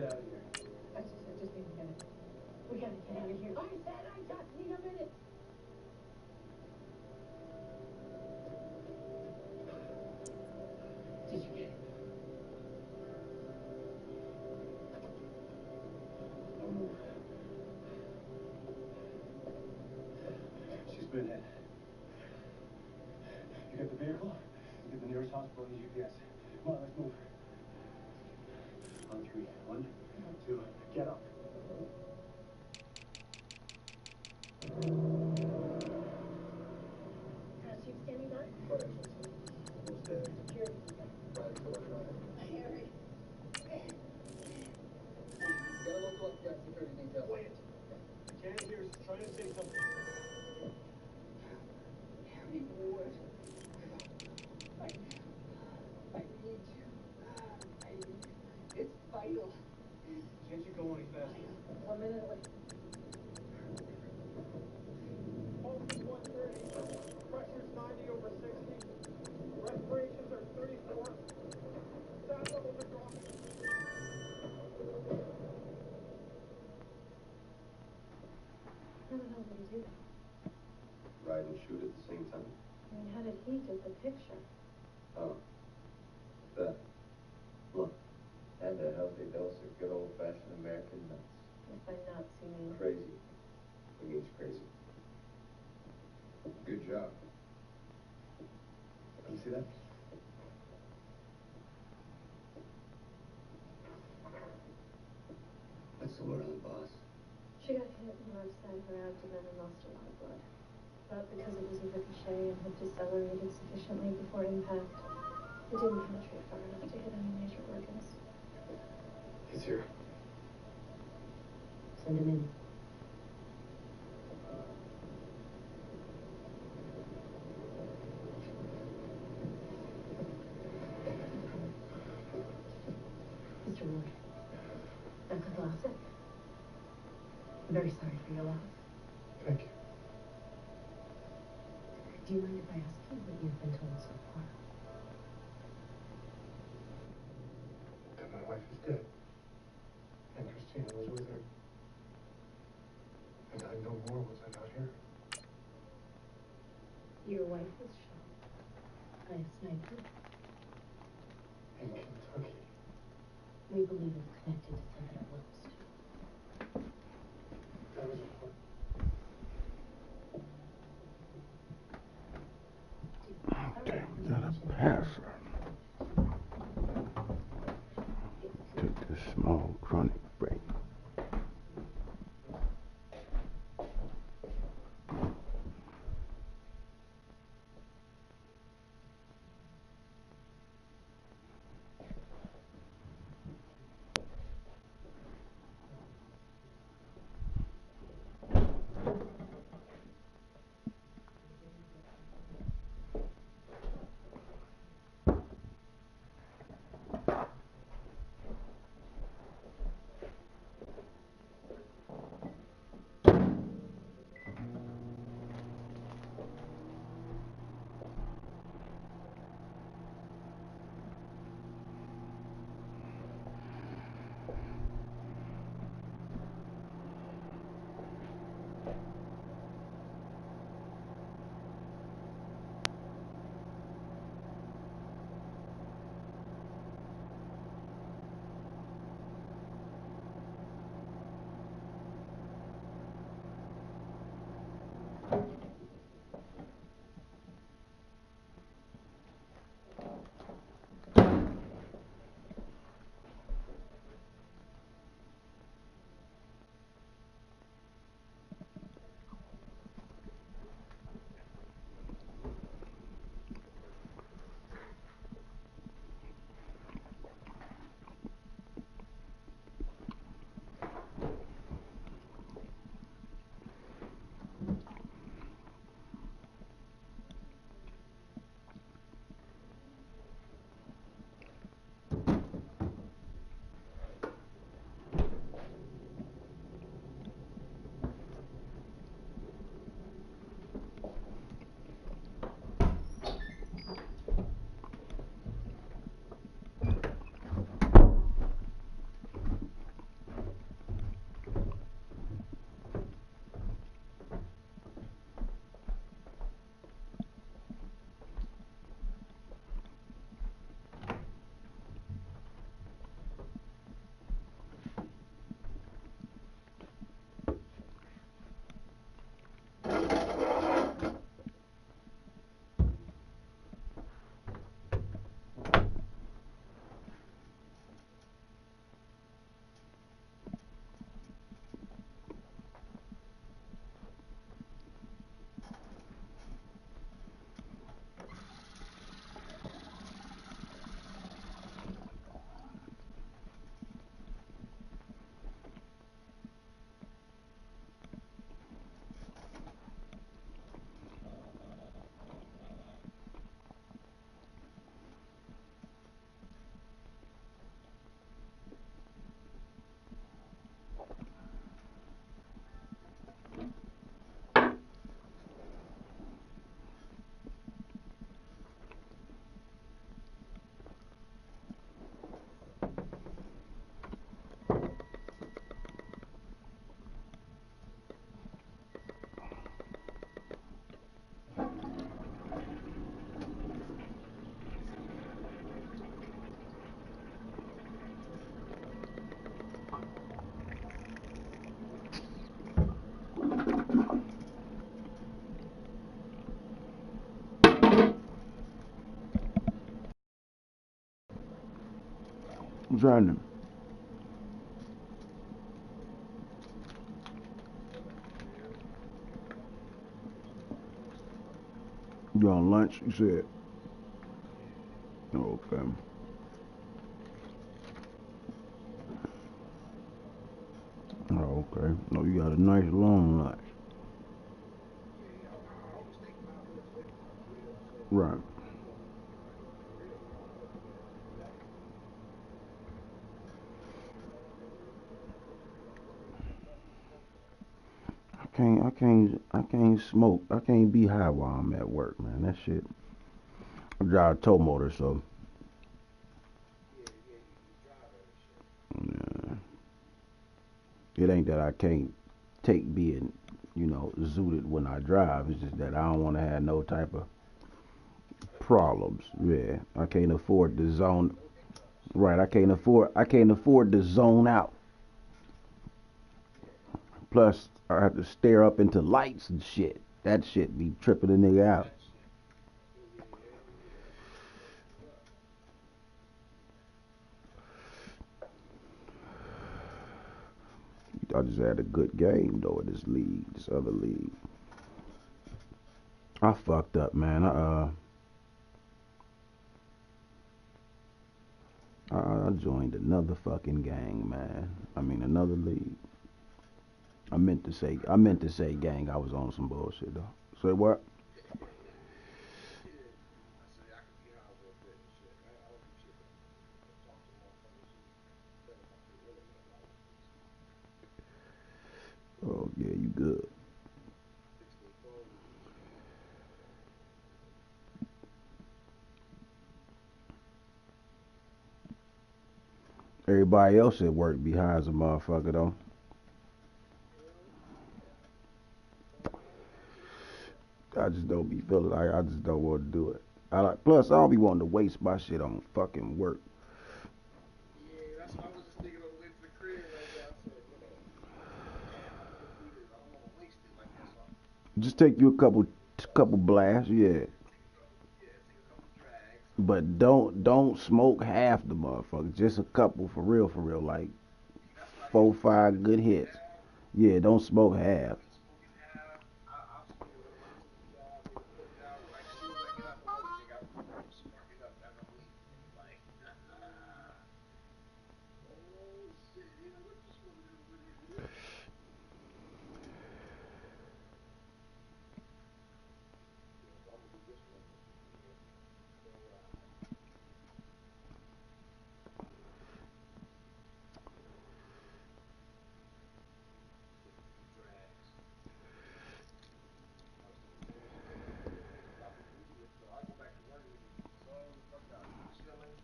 out of here. I just need a minute. We gotta get out of here. I said I just need a minute. Did you get it? She's been hit. You got the vehicle? You get the nearest hospital and GPS. Come on, let's move. On three. 1, 2, get up. She's standing by? Almost there. Security. Harry. Get a local security detail. Wait. I can't hear. She's trying to say something. Harry Ward. I need you. It's vital. Can't you go any faster? 1 minute away. Pulse is 130. Pressure's 90 over 60. Respirations are 34. Sound levels are dropping. How the hell did he do that? Ride and shoot at the same time? I mean, how did he get the picture? Oh. That. Look. And a healthy dose of good old-fashioned American nuts. If by nuts you mean... Crazy. He means crazy. Good job. Let me see that. What's the word on the boss? She got hit in the left side of her abdomen and lost a lot of blood. But because it was a ricochet and had decelerated sufficiently before impact, it didn't penetrate far enough to hit any major organs. He's here. Send him in. Mr. Ward, that's a classic. I'm very sorry for your loss. Thank you. Do you mind if I ask you what you've been told so far? That my wife is dead. And Christina was with her. And I'd know more was I not here. Your wife was shot by a sniper. In Kentucky. We believe it's connected to something else. That was important. Okay, we got a passer. Take this small chronic break. What's happening? You on lunch, you said? Oh, okay. Oh, okay. No, you got a nice long lunch. Right. I can't smoke. I can't be high while I'm at work, man. That shit. I drive a tow motor, so. Yeah. It ain't that I can't take being, zooted when I drive. It's just that I don't want to have no type of problems. Yeah. I can't afford to zone. Right. I can't afford to zone out. Plus, I have to stare up into lights and shit. That shit be tripping a nigga out. I just had a good game though in this other league. I fucked up, man. I joined another fucking gang, man. I mean another league. I meant to say gang. I was on some bullshit though. Say what? Oh yeah, you good. Everybody else at work be high as a motherfucker though. I just don't be feeling like I just don't want to do it. Plus I don't be wanting to waste my shit on fucking work. Just take you a couple blasts, yeah. But don't smoke half the motherfucker. Just a couple for real, like 4, 5 good hits. Yeah, don't smoke half.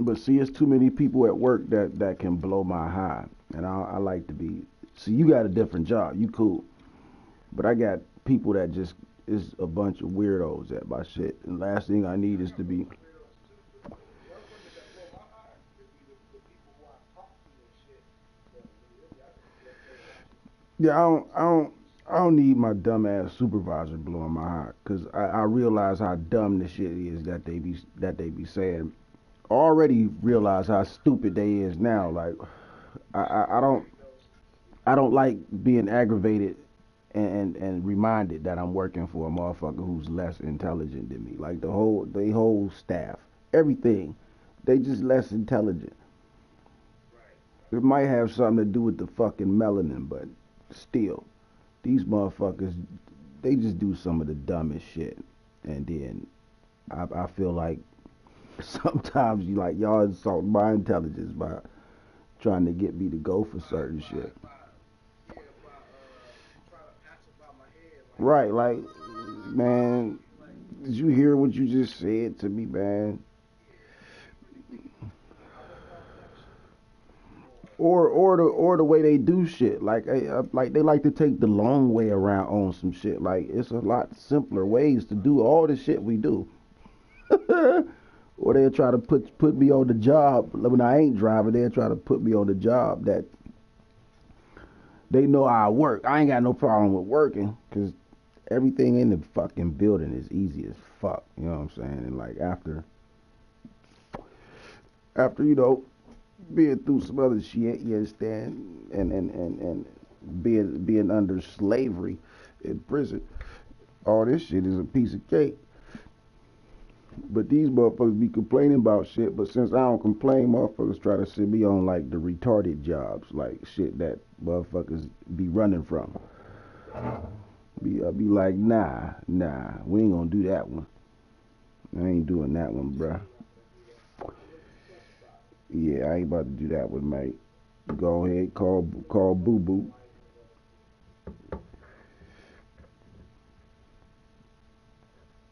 But see, it's too many people at work that can blow my high, and I like to be. See, you got a different job, you cool, but I got people that just is a bunch of weirdos at my shit. And last thing I need is to be. Yeah, I don't need my dumb ass supervisor blowing my high, cause I realize how dumb the shit is that they be saying. Already realize how stupid they is now. Like I don't like being aggravated and reminded that I'm working for a motherfucker who's less intelligent than me. Like they whole staff, everything, they just less intelligent. It might have something to do with the fucking melanin, but still, these motherfuckers, they just do some of the dumbest shit, and then I feel like sometimes you like y'all insult my intelligence by trying to get me to go for certain shit. Right, like, man, did you hear what you just said to me, man? Or the way they do shit, like they like to take the long way around on some shit. Like it's a lot simpler ways to do all the shit we do. Or they'll try to put me on the job when I ain't driving. They'll try to put me on the job that they know I work. I ain't got no problem with working because everything in the fucking building is easy as fuck. You know what I'm saying? And like after being through some other shit, you understand, and being under slavery in prison. All this shit is a piece of cake. But these motherfuckers be complaining about shit, but since I don't complain, motherfuckers try to send me on like the retarded jobs, like shit that motherfuckers be running from. I be like, nah, we ain't gonna do that one. I ain't doing that one, bruh. Yeah, I ain't about to do that one, mate. Go ahead, call Boo Boo.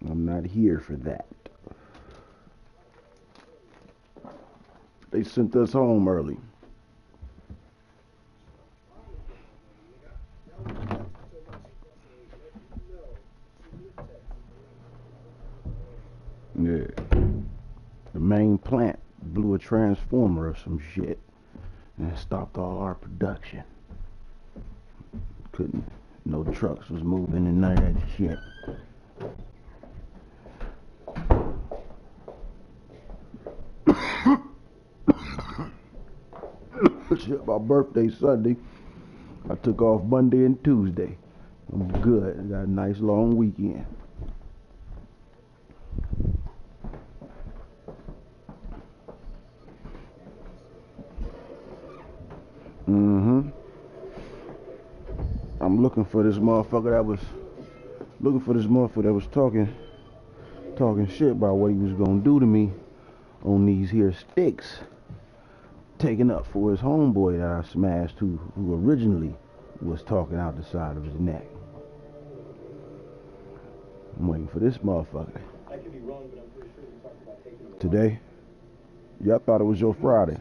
I'm not here for that. They sent us home early. Yeah. The main plant blew a transformer or some shit and stopped all our production. No trucks was moving and none of that shit. Shit, my birthday Sunday. I took off Monday and Tuesday. I'm good. I got a nice long weekend. I'm looking for this motherfucker that was talking shit about what he was gonna do to me on these here sticks, taking up for his homeboy that I smashed, who originally was talking out the side of his neck. I'm waiting for this motherfucker. I could be wrong, but I'm pretty sure we talked about taking them. Today? Yeah, I thought it was your Friday.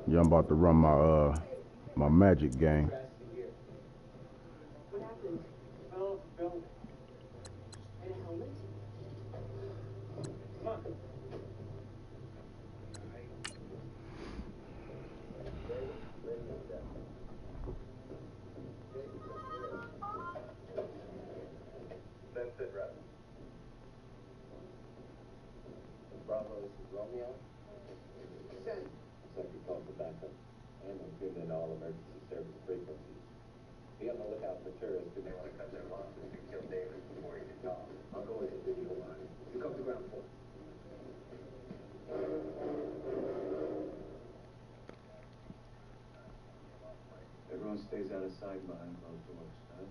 Yeah, I'm about to run my magic game. What happened? Fell off the building. In a helmet? Come on. Then sit rep. Bravo, this is Romeo. Send. Second call for backup. And I'm tuning in all emergency service frequencies. Be on the lookout for tourists who may want to cut their losses and kill Davis before he gets off. I'll go with the video line. You come to ground floor. Everyone stays out of sight behind closed doors, huh?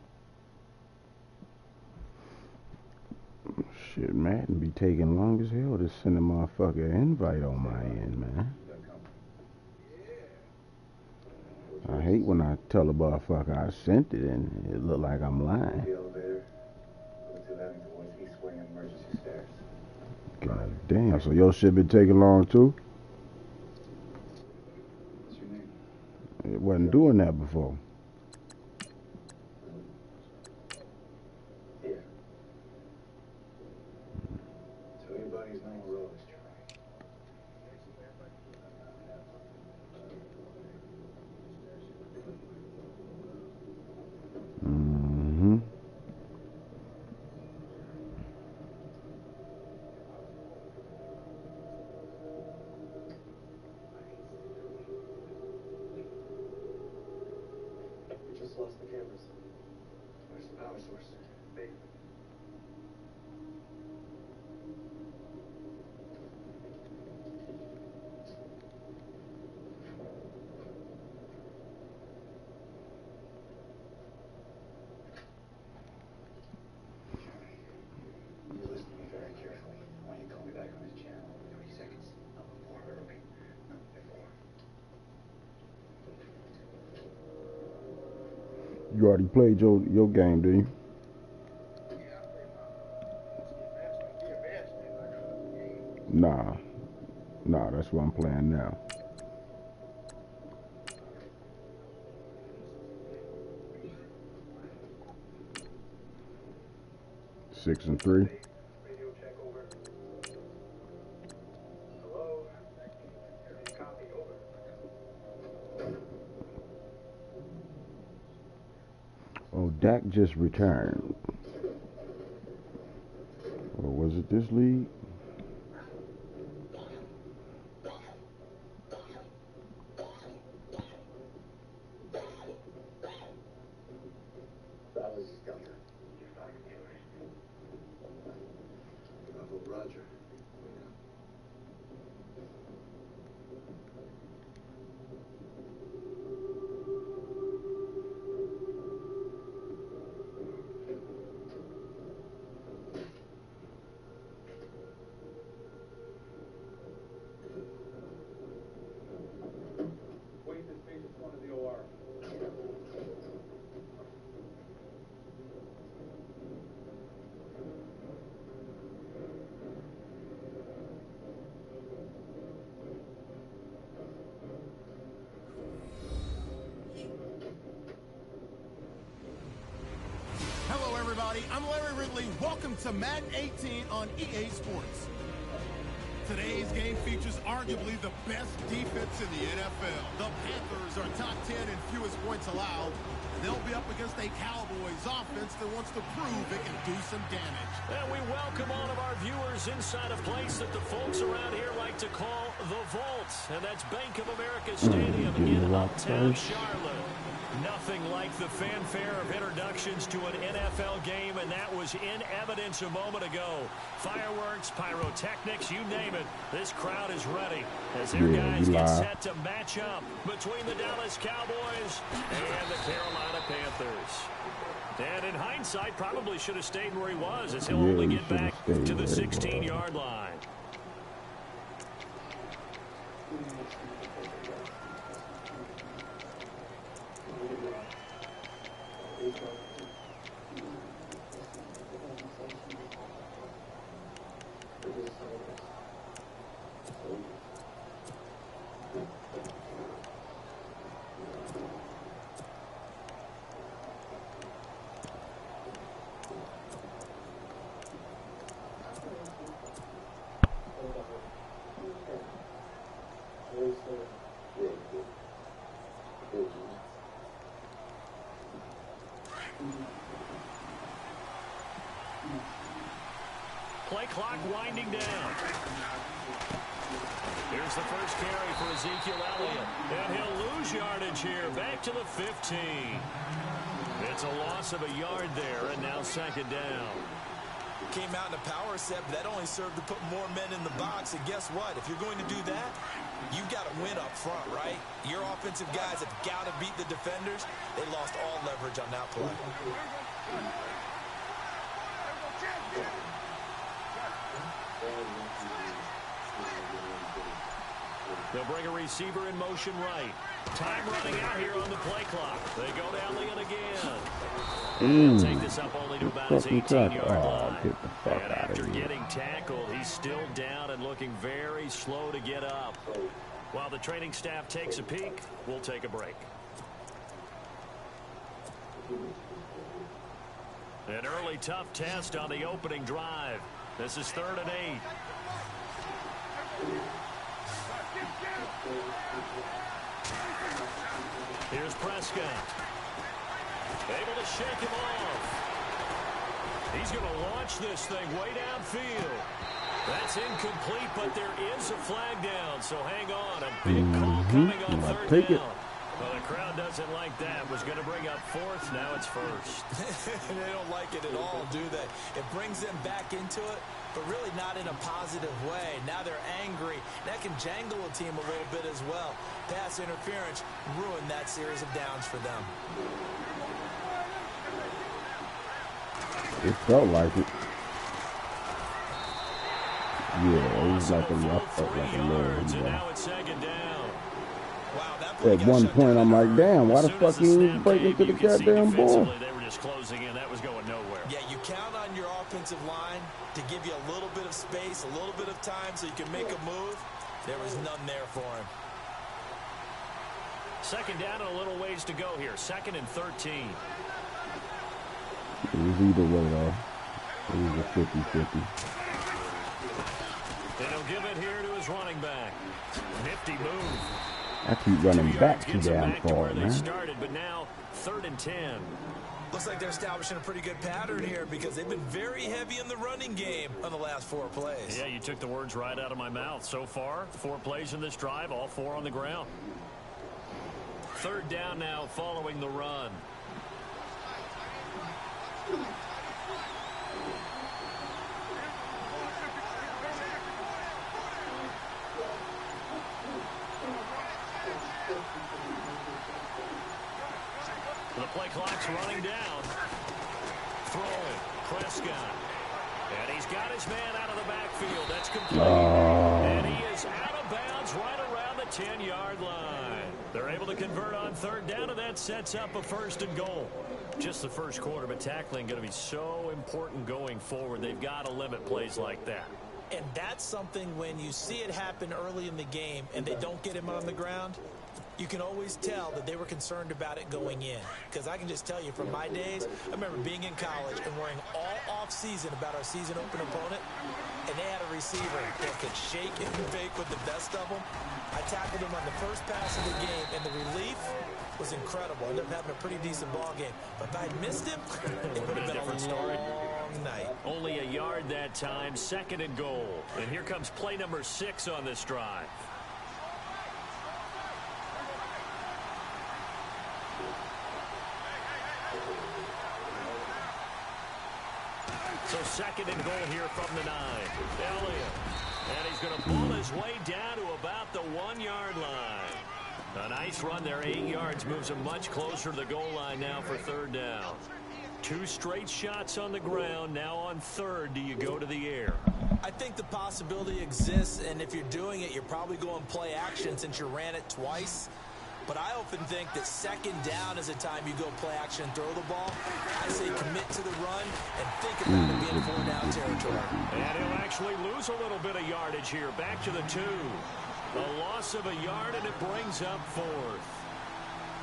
Shit, Madden be taking long as hell to send a motherfucker an invite on my end, man. I hate when I tell a motherfucker I sent it and it look like I'm lying. The elevator. Go to that towards east wing and emergency stairs. God damn, so your shit been taking long too? What's your name? It wasn't doing that before. Here. So anybody's known Rose, Charlie. Mm-hmm. We just lost the cameras. Where's the power source? Big. You listen to me very carefully. I want you to call me back on this channel. 30 seconds. Not before early. No, before. You already played your game, did you? Nah, that's what I'm playing now. Six and 3. Radio check over. Hello? Copy over. Dak just returned. Or was it this league? Roger. Wait, this patient's one of the OR. Hello, everybody. I'm Larry Ridley. Welcome to Madden 18 on EA Sports. Today's game features arguably the best defense in the NFL. The Panthers are top 10 in fewest points allowed. They'll be up against a Cowboys offense that wants to prove it can do some damage. And we welcome all of our viewers inside a place that the folks around here like to call the Vault. And that's Bank of America Stadium in uptown Charlotte. Nothing like the fanfare of introductions to an NFL game, and that was in evidence a moment ago. Fireworks, pyrotechnics, you name it. This crowd is ready as their guys get set to match up between the Dallas Cowboys and the Carolina Panthers. And in hindsight, probably should have stayed where he was, as he'll only get back to the 16-yard line. Play clock winding down. Here's the first carry for Ezekiel Elliott. And he'll lose yardage here. Back to the 15. It's a loss of a yard there, and now second down. Came out in a power set, but that only served to put more men in the box. And guess what? If you're going to do that, you've got to win up front, right? Your offensive guys have got to beat the defenders. They lost all leverage on that play. They'll bring a receiver in motion right. Time running out here on the play clock. They go to Elliott again. He'll take this up only to about his 18-yard line. And after getting tackled, he's still down and looking very slow to get up. While the training staff takes a peek, we'll take a break. An early tough test on the opening drive. This is 3rd and 8. Here's Prescott. Able to shake him off. He's going to launch this thing way downfield. That's incomplete, but there is a flag down, so hang on. A big call coming on 3rd down. Well, the crowd doesn't like that. Was going to bring up 4th. Now it's 1st. They don't like it at all, do they? It brings them back into it, but really not in a positive way. Now they're angry. That can jangle a team a little bit as well. Pass interference ruined that series of downs for them. It felt like it. Yeah, it was like a rough, like a little. Now it's second down. Wow, at one point, I'm like, damn, why the fuck you ain't break into the goddamn ball? They were just closing in. That was going nowhere. Yeah, you count on your offensive line to give you a little bit of space, a little bit of time so you can make a move. There was none there for him. Second down and a little ways to go here. 2nd and 13. It was either way, though. It was a 50-50. And he'll give it here to his running back. Nifty move. I keep running back too Gets him damn back to far, where they man. started, but now 3rd and 10. Looks like they're establishing a pretty good pattern here because they've been very heavy in the running game on the last 4 plays. Yeah, you took the words right out of my mouth. So far, 4 plays in this drive, all 4 on the ground. 3rd down now following the run. The play clock's running down. Throwing, Prescott. And he's got his man out of the backfield. That's complete. And he is out of bounds right around the 10-yard line. They're able to convert on 3rd down, and that sets up a 1st and goal. Just the first quarter, but tackling going to be so important going forward. They've got to limit plays like that. And that's something when you see it happen early in the game and they don't get him on the ground, you can always tell that they were concerned about it going in. Because I can just tell you from my days, I remember being in college and worrying all off-season about our season open opponent, and they had a receiver that could shake and bake with the best of them. I tackled him on the first pass of the game, and the relief was incredible. I ended up having a pretty decent ball game. But if I'd missed him, it would have been a different story. Night. Only a yard that time, 2nd and goal. And here comes play number 6 on this drive. So 2nd and goal here from the 9. Elliott. And he's going to pull his way down to about the 1-yard line. A nice run there, 8 yards, moves him much closer to the goal line now for 3rd down. 2 straight shots on the ground. Now on 3rd, do you go to the air? I think the possibility exists, and if you're doing it, you're probably going play action since you ran it twice. But I often think that 2nd down is a time you go play action and throw the ball. I say commit to the run and think about it being 4 down territory. And he'll actually lose a little bit of yardage here. Back to the 2. A loss of a yard, and it brings up 4th.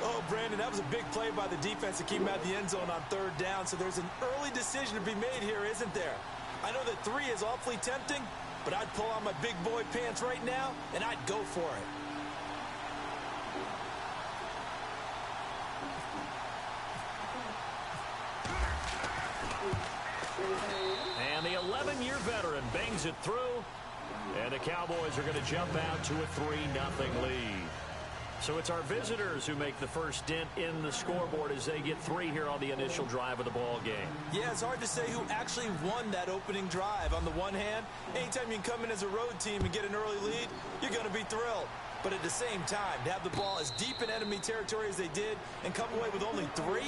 Oh, Brandon, that was a big play by the defense to keep him out of the end zone on 3rd down. So there's an early decision to be made here, isn't there? I know that 3 is awfully tempting, but I'd pull on my big boy pants right now, and I'd go for it. And the 11-year veteran bangs it through. And the Cowboys are going to jump out to a 3-0 lead. So it's our visitors who make the first dent in the scoreboard as they get 3 here on the initial drive of the ball game. Yeah, it's hard to say who actually won that opening drive. On the one hand, anytime you can come in as a road team and get an early lead, you're going to be thrilled. But at the same time, to have the ball as deep in enemy territory as they did and come away with only 3,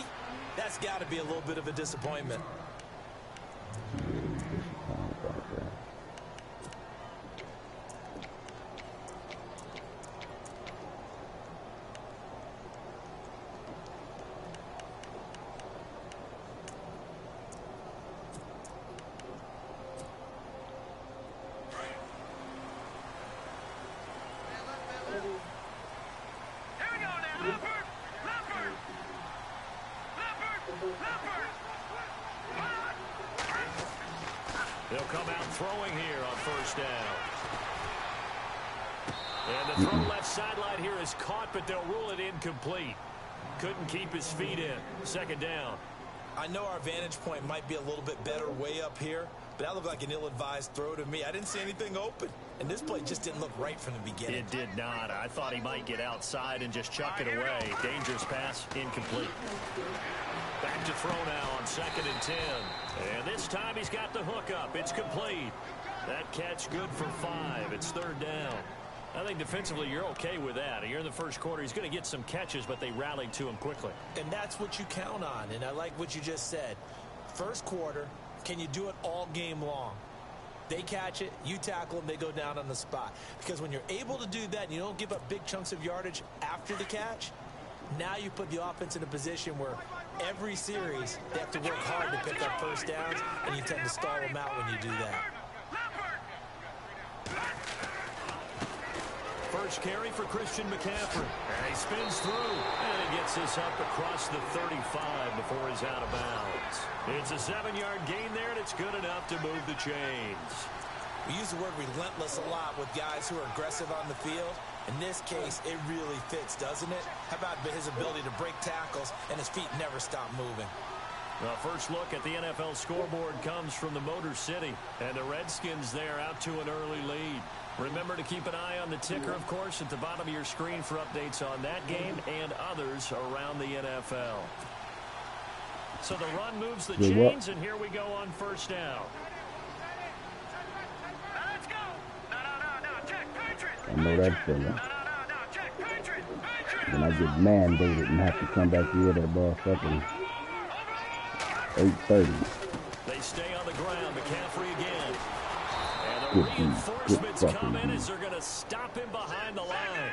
that's got to be a little bit of a disappointment. They'll come out throwing here on 1st down. And the throw left sideline here is caught, but they'll rule it incomplete. Couldn't keep his feet in. 2nd down. I know our vantage point might be a little bit better way up here, but that looked like an ill-advised throw to me. I didn't see anything open, and this play just didn't look right from the beginning. It did not. I thought he might get outside and just chuck it away. Dangerous pass, incomplete. Back to throw now on 2nd and 10. And this time he's got the hook up. It's complete. That catch good for 5. It's 3rd down. I think defensively you're okay with that. Here in the first quarter, he's going to get some catches, but they rallied to him quickly. And that's what you count on, and I like what you just said. First quarter, can you do it all game long? They catch it, you tackle them, they go down on the spot. Because when you're able to do that and you don't give up big chunks of yardage after the catch, now you put the offense in a position where every series they have to work hard to pick up 1st downs, and you tend to stall them out when you do that. First carry for Christian McCaffrey. And he spins through. And he gets this up across the 35 before he's out of bounds. It's a 7-yard gain there, and it's good enough to move the chains. We use the word relentless a lot with guys who are aggressive on the field. In this case, it really fits, doesn't it? How about his ability to break tackles and his feet never stop moving? The first look at the NFL scoreboard comes from the Motor City, and the Redskins there out to an early lead. Remember to keep an eye on the ticker, of course, at the bottom of your screen for updates on that game and others around the NFL. So the run moves the chains, and here we go on first down. I know that feeling. When I get mandated and have to come back here at motherfucking 8:30. They stay on the ground. McCaffrey again. And the reinforcements come in as they're going to stop him behind the line.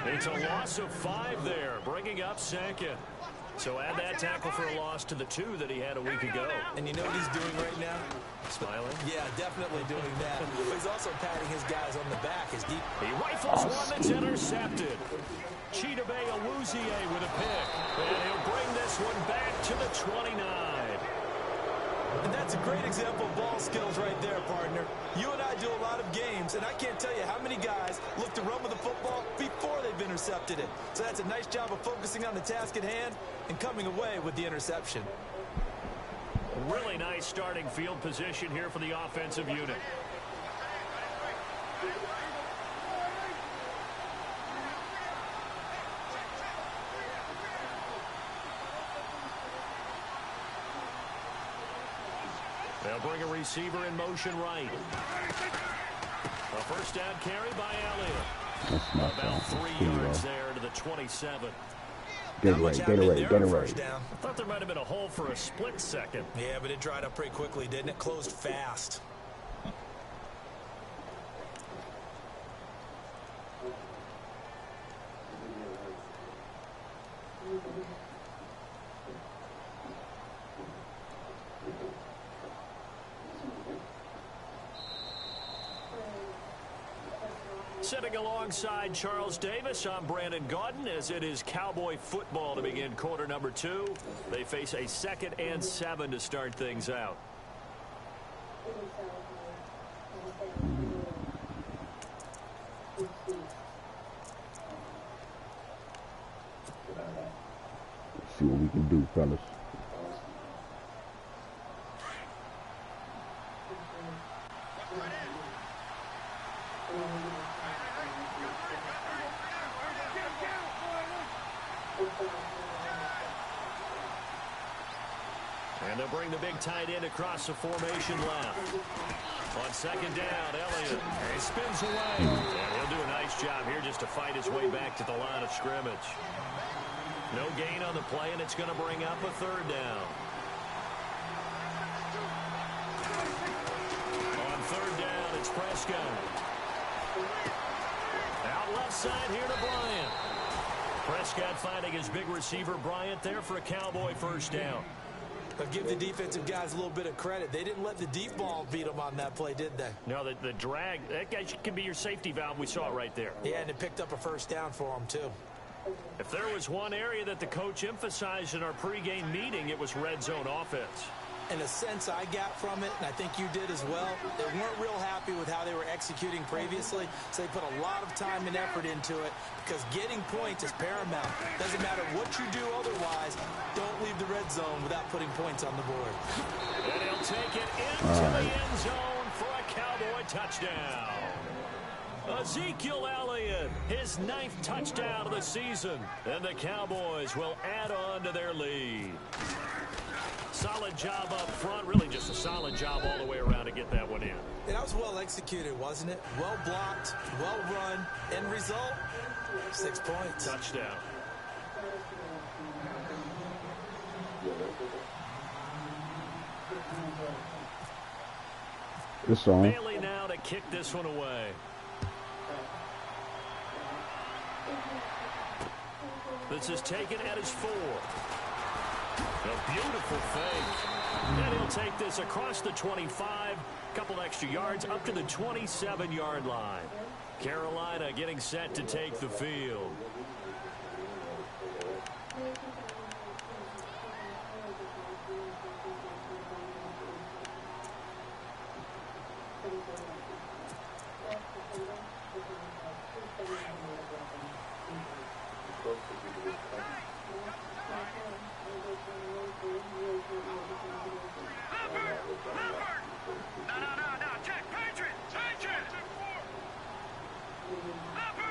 It's a loss of 5 there, bringing up second. So add that tackle for a loss to the 2 that he had a week ago. And you know what he's doing right now? Smiling? Yeah, definitely doing that. But he's also patting his guys on the back. His deep. He rifles one that's intercepted. Chidobe Awuzie with a pick. And he'll bring this one back to the 29. And that's a great example of ball skills right there, partner. You and I do a lot of games, and I can't tell you how many guys look to run with the football before they've intercepted it. So that's a nice job of focusing on the task at hand and coming away with the interception. Really nice starting field position here for the offensive unit. They'll bring a receiver in motion right. A first down carry by Elliott. About 3 yards there to the 27. Get away. I thought there might have been a hole for a split second. Yeah, but it dried up pretty quickly, didn't it? Closed fast. Sitting alongside Charles Davis, I'm Brandon Gaudin, as it is Cowboy football to begin quarter number 2. They face a 2nd and 7 to start things out. Let's see what we can do, fellas. And they'll bring the big tight end across the formation left. On second down, Elliott. He spins away. And he'll do a nice job here just to fight his way back to the line of scrimmage. No gain on the play, and it's going to bring up a 3rd down. On 3rd down, it's Prescott. Out left side here to Bryant. Prescott finding his big receiver Bryant there for a Cowboy first down. But give the defensive guys a little bit of credit. They didn't let the deep ball beat them on that play, did they? No, the drag, that guy could be your safety valve. We saw it right there. Yeah, and it picked up a first down for them, too. If there was one area that the coach emphasized in our pregame meeting, it was red zone offense. And a sense I got from it, and I think you did as well, they weren't real happy with how they were executing previously, so they put a lot of time and effort into it because getting points is paramount. Doesn't matter what you do otherwise, don't leave the red zone without putting points on the board. And he'll take it into the end zone for a Cowboy touchdown. Ezekiel Elliott, his 9th touchdown of the season, and the Cowboys will add on to their lead. Solid job up front, really just a solid job all the way around to get that one in. That was well executed, wasn't it? Well blocked, well run. End result, 6 points. Touchdown. Good song. Bailey now to kick this one away. This is taken at his 4. A beautiful fake. And he'll take this across the 25, couple extra yards up to the 27-yard line. Carolina getting set to take the field.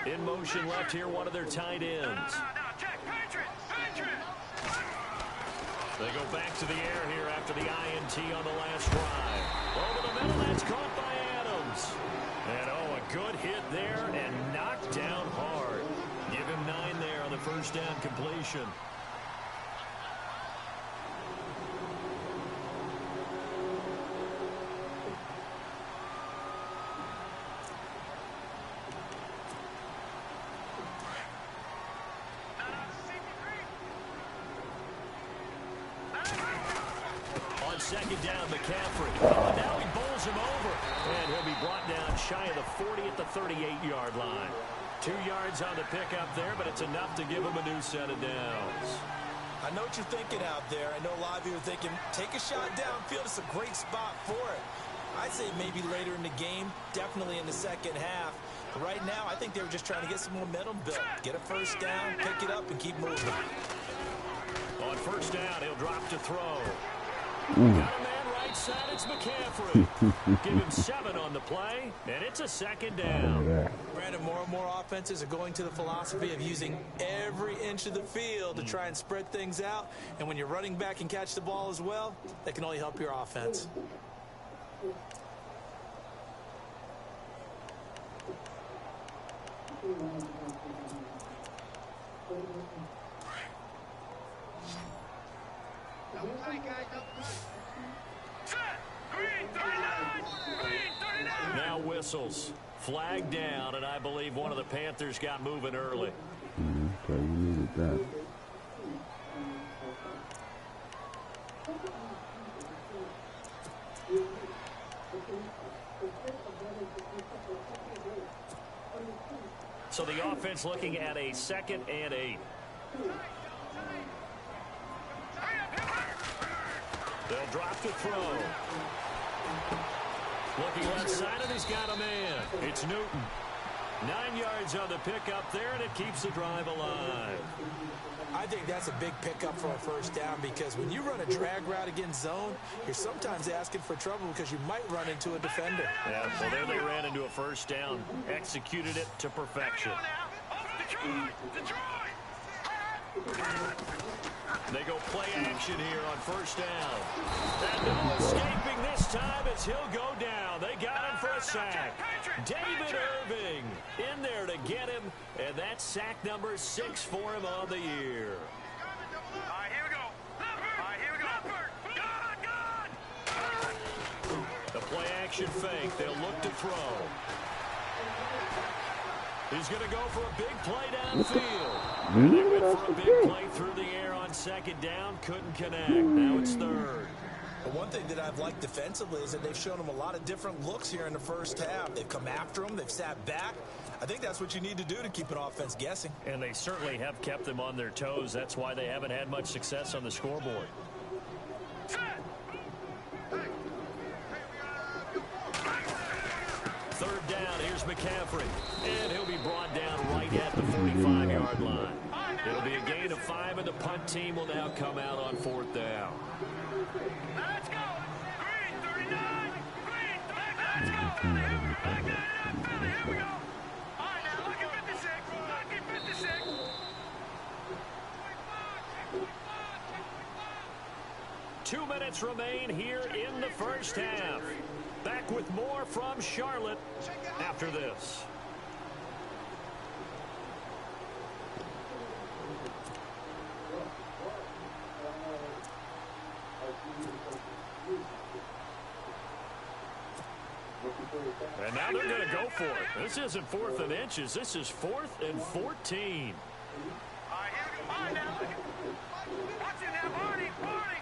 In motion left here, one of their tight ends. They go back to the air here after the INT on the last drive. Over the middle, that's caught by Adams. And, oh, a good hit there and knocked down hard. Give him 9 there on the first down completion. Second down, McCaffrey. Oh, now he bowls him over. And he'll be brought down shy of the 40 at the 38-yard line. 2 yards on the pickup there, but it's enough to give him a new set of downs. I know what you're thinking out there. I know a lot of you are thinking, take a shot downfield. It's a great spot for it. I'd say maybe later in the game, definitely in the second half. But right now, I think they were just trying to get some momentum built. Get a first down, pick it up, and keep moving. On first down, he'll drop to throw. Got a man right side, it's McCaffrey. Give him 7 on the play, and it's a second down. Brandon, more and more offenses are going to the philosophy of using every inch of the field to try and spread things out. And when you're running back and catch the ball as well, that can only help your offense. Now whistles. Flag down, and I believe one of the Panthers got moving early. Okay, you needed that. So the offense looking at a 2nd and 8. They'll drop to throw. Looking left side, and he's got a man. It's Newton. 9 yards on the pickup there, and it keeps the drive alive. I think that's a big pickup for a first down because when you run a drag route against zone, you're sometimes asking for trouble because you might run into a defender. Yeah, well, there they ran into a first down. Executed it to perfection. They go play action here on first down. And no escaping this time as he'll go down. They got him for a sack. David Irving in there to get him, and that's sack number 6 for him on the year. All right, here we go. All right, here we go. Gone! The play action fake. They'll look to throw. He's going to go for a big play downfield. They went for a big play through the air on second down. Couldn't connect. Now it's 3rd. But one thing that I've liked defensively is that they've shown them a lot of different looks here in the first half. They've come after them. They've sat back. I think that's what you need to do to keep an offense guessing. And they certainly have kept them on their toes. That's why they haven't had much success on the scoreboard. Third down, here's McCaffrey. And he'll be brought down right at the 45-yard line. It'll be a gain of 5, and the punt team will now come out on 4th down. Let's go! Green 39! Green 39! Back that up! Here we go! All right, now look at 56! Look at 56! 2 minutes remain here in the first half. Back with more from Charlotte after this. And now they're going to go for it. This isn't 4th and inches. This is 4th and 14. All right, here we go. All right, now look at... Watch it now, Barney! Barney!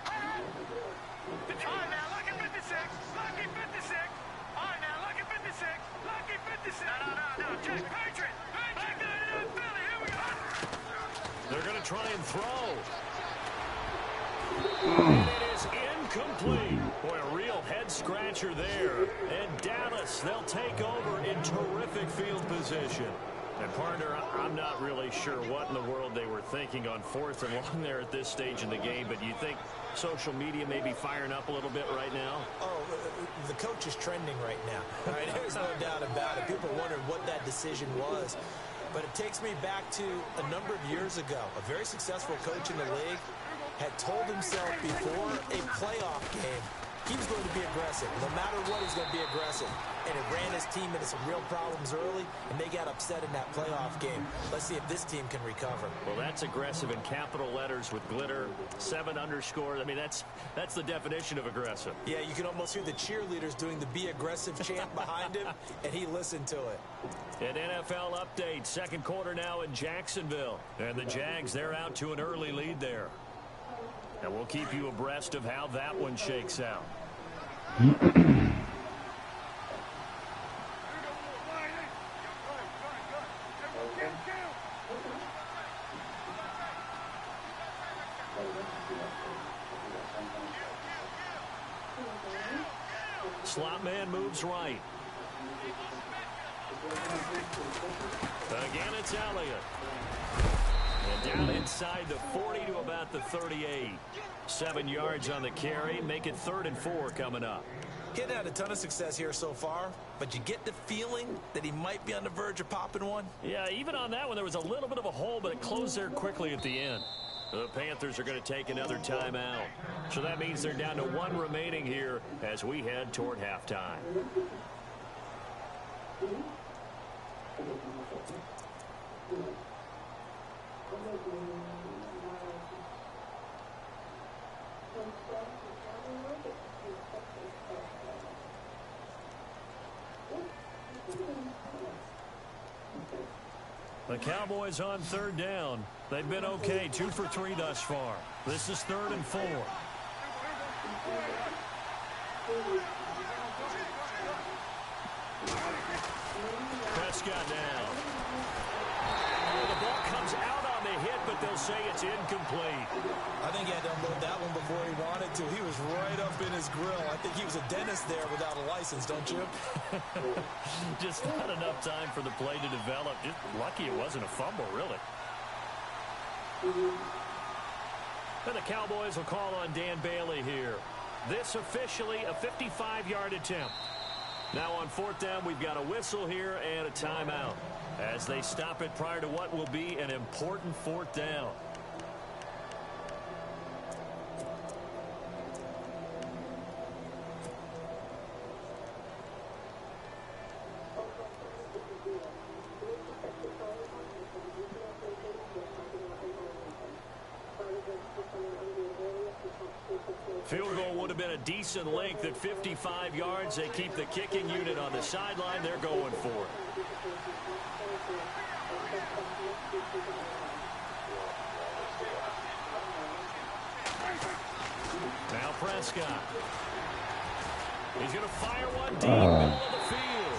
All right, now look at 56! Lucky 56! All right, now look at 56! Lucky 56! No, check! Patriot! Back that up, Philly! Here we go! They're going to try and throw. And it is incomplete. Boy, a real head-scratcher there. And Dallas, they'll take over in terrific field position. And, partner, I'm not really sure what in the world they were thinking on 4th and long there at this stage in the game, but you think social media may be firing up a little bit right now? Oh, the coach is trending right now. All right, there's no doubt about it. People are wondering what that decision was. but it takes me back to a number of years ago. A very successful coach in the league had told himself before a playoff game he was going to be aggressive. No matter what, he's going to be aggressive. And it ran his team into some real problems early, and they got upset in that playoff game. Let's see if this team can recover. Well, that's aggressive in capital letters with glitter, 7 underscores. I mean, that's the definition of aggressive. Yeah, you can almost hear the cheerleaders doing the be aggressive chant behind him, and he listened to it. An NFL update, second quarter now in Jacksonville. And the Jags, they're out to an early lead there. And we'll keep you abreast of how that one shakes out. Slot man moves right. Again, it's Elliott. And down inside the 40 to about the 38. 7 yards on the carry. Make it 3rd and 4 coming up. He hadn't had a ton of success here so far, but you get the feeling that he might be on the verge of popping one. Yeah, even on that one, there was a little bit of a hole, but it closed there quickly at the end. The Panthers are going to take another timeout. So that means they're down to 1 remaining here as we head toward halftime. The Cowboys on 3rd down. They've been okay, 2 for 3 thus far. This is 3rd and 4. Prescott now. Oh, the ball comes out on the hit, but they'll say it's incomplete. I think he had to unload that one before he wanted to. He was right up in his grill. I think he was a dentist there without a license, don't you? Just not enough time for the play to develop. Just lucky it wasn't a fumble, really. And the Cowboys will call on Dan Bailey here. This officially a 55-yard attempt. Now on 4th down, we've got a whistle here and a timeout as they stop it prior to what will be an important 4th down. Field goal would have been a decent length at 55 yards. They keep the kicking unit on the sideline. They're going for it. Now Prescott. He's going to fire one deep middle of the field.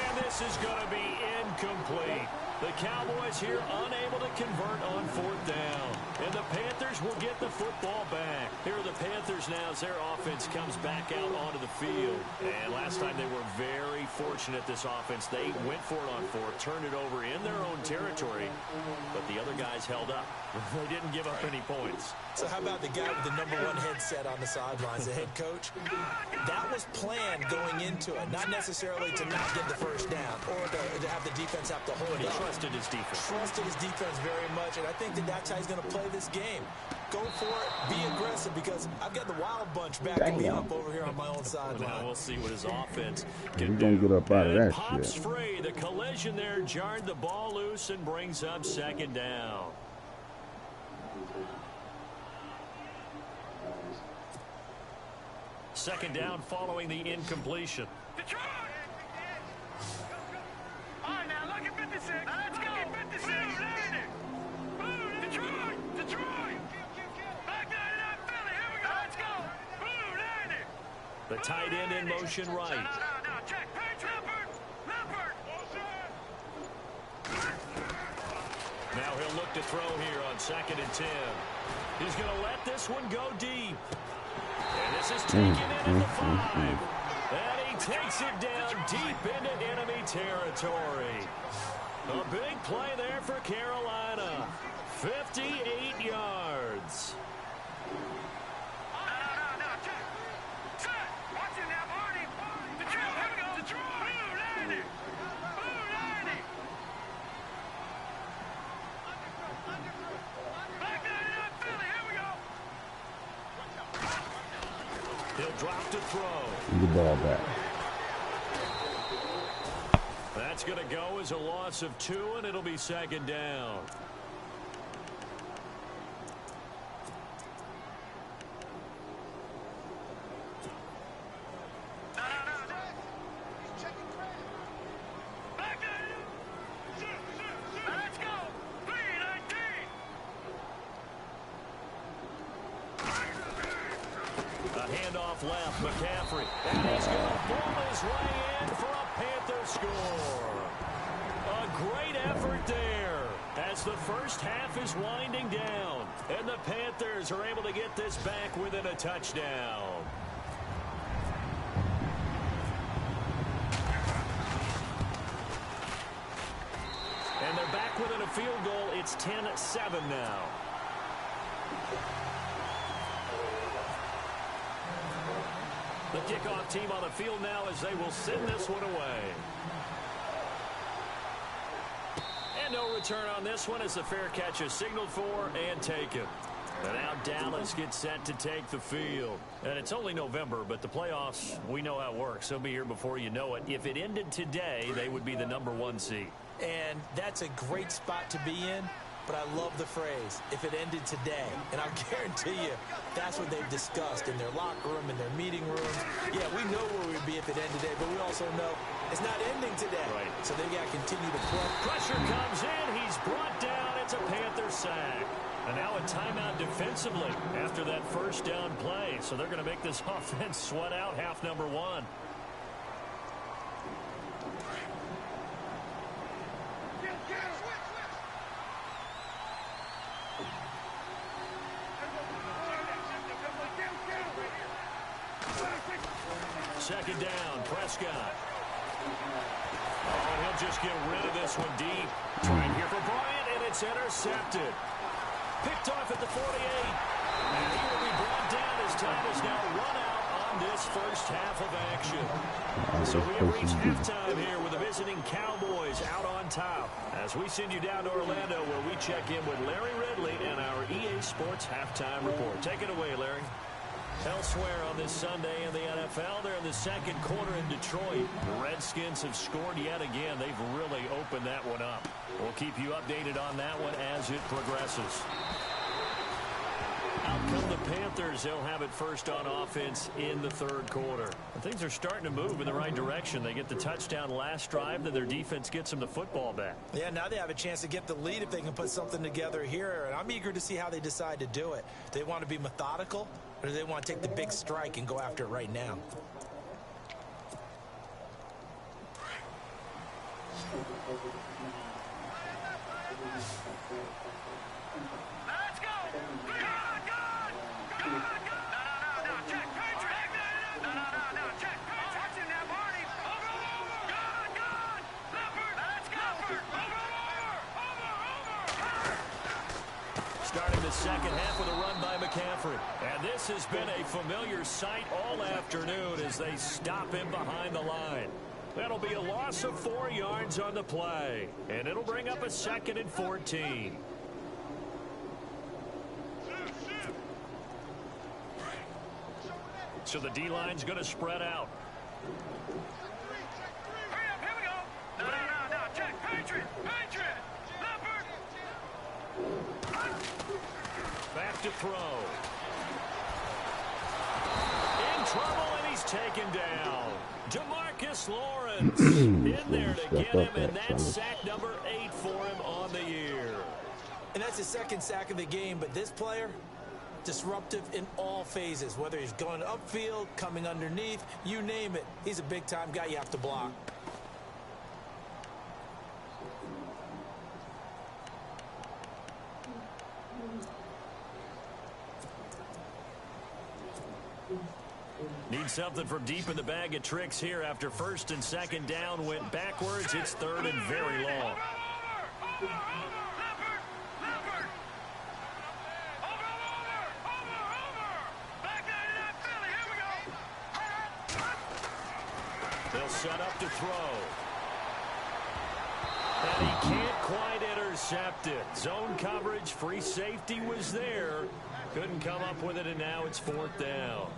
And this is going to be incomplete. The Cowboys here unable to convert on 4th down. And the Panthers will get the football back. Here are the Panthers now as their offense comes back out onto the field. And last time they were very fortunate, this offense. They went for it on 4th, turned it over in their own territory. But the other guys held up. They didn't give up any points. So how about the guy with the #1 headset on the sidelines, the head coach? That was planned going into it, not necessarily to not get the first down or to have the defense have to hold He up. trusted his defense. Trusted his defense very much, and I think that's how he's going to play this game. Go for it, be aggressive, because I've got the Wild Bunch backing me up over here on my own sideline. Now we'll see what his offense can do. We're going to get up out of that pops shit. free. The collision there jarred the ball loose and brings up 2nd down. Second down following the incompletion. Detroit! All right, now look at 56. Let's go. 56. Blue, Detroit! Detroit! Back 99 Philly. Here we go. Let's go. Blue, 90. The tight end in motion right. No. Check. Page Leopard. Now he'll look to throw here on 2nd and 10. He's going to let this one go deep. And this is taken in at the 5. And he takes it down deep into enemy territory. A big play there for Carolina. 58 yards. No. Check. Set. Watch it now, Marty. Detroit. Here we go. Detroit. Blue, 90. Blue, 90. drop to throw. The ball back. That's going to go as a loss of 2, and it'll be second down. Handoff left, McCaffrey. And he's going to ball his way in for a Panther score. A great effort there as the first half is winding down. And the Panthers are able to get this back within a touchdown. And they're back within a field goal. It's 10-7 now. The kickoff team on the field now as they will send this one away. And no return on this one as the fair catch is signaled for and taken. And now Dallas gets set to take the field. And it's only November, but the playoffs, we know how it works. They'll be here before you know it. If it ended today, they would be the #1 seed. And that's a great spot to be in. But I love the phrase, if it ended today. And I'll guarantee you, that's what they've discussed in their locker room, in their meeting rooms. Yeah, we know where we'd be if it ended today, but we also know it's not ending today. Right. So they've got to continue to play. Pressure comes in. He's brought down. It's a Panther sack. And now a timeout defensively after that first down play. So they're going to make this offense sweat out half number 1. Second down, Prescott. Oh, and he'll just get rid of this one deep. Trying here for Bryant, and it's intercepted. Picked off at the 48. And he will be brought down as time is now run out on this first half of action. So we have reached halftime here with the visiting Cowboys out on top. As we send you down to Orlando where we check in with Larry Ridley and our EA Sports halftime report. Take it away, Larry. Elsewhere on this Sunday in the NFL, they're in the second quarter in Detroit. The Redskins have scored yet again. They've really opened that one up. We'll keep you updated on that one as it progresses. Out come the Panthers. They'll have it first on offense in the third quarter. And things are starting to move in the right direction. They get the touchdown last drive, then their defense gets them the football back. Yeah, now they have a chance to get the lead if they can put something together here. And I'm eager to see how they decide to do it. Do they want to be methodical, or do they want to take the big strike and go after it right now? Let's go! Good! No, check, Patriot! No, check, Patriot! Watch him now, Barney! Over! Good! Leopard! Let's go! Over! Starting the second half with a run by McCaffrey. And this has been a familiar sight all afternoon as they stop him behind the line. That'll be a loss of 4 yards on the play. And it'll bring up a 2nd and 14. So the D-line's going to spread out. Hurry up, here we go! No, check, Patriot! Leopard! Back to throw. In trouble, and he's taken down. DeMarcus Lawrence in there to get him, and that's sack number 8 for him on the year. And that's his second sack of the game, but this player, disruptive in all phases, whether he's going upfield, coming underneath, you name it. He's a big-time guy you have to block. Need something from deep in the bag of tricks here after first and second down went backwards. It's third and very long. They'll set up to throw. And he can't quite intercept it. Zone coverage, free safety was there. Couldn't come up with it, and now it's 4th down.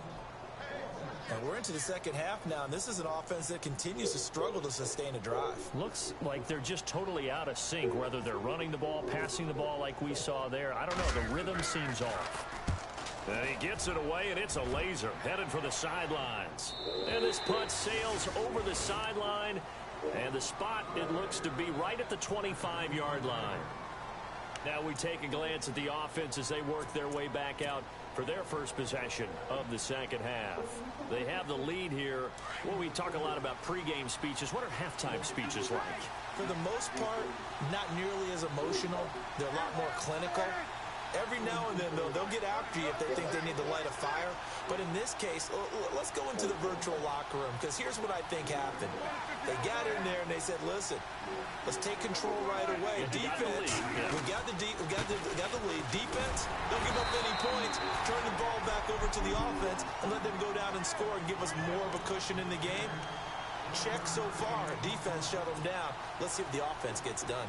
And we're into the second half now, and this is an offense that continues to struggle to sustain a drive. Looks like they're just totally out of sync, whether they're running the ball, passing the ball like we saw there. I don't know. The rhythm seems off. And he gets it away, and it's a laser headed for the sidelines. And this punt sails over the sideline, and the spot, it looks to be right at the 25-yard line. Now we take a glance at the offense as they work their way back out for their first possession of the second half. They have the lead here. Well, we talk a lot about pregame speeches. What are halftime speeches like? For the most part, not nearly as emotional. They're a lot more clinical. Every now and then, though, they'll get after you if they think they need to light a fire. But in this case, let's go into the virtual locker room, because here's what I think happened. They got in there and they said, listen, let's take control right away. Defense, we got the lead. Defense, don't give up any points. Turn the ball back over to the offense and let them go down and score and give us more of a cushion in the game. Check so far. Defense shut them down. Let's see if the offense gets done.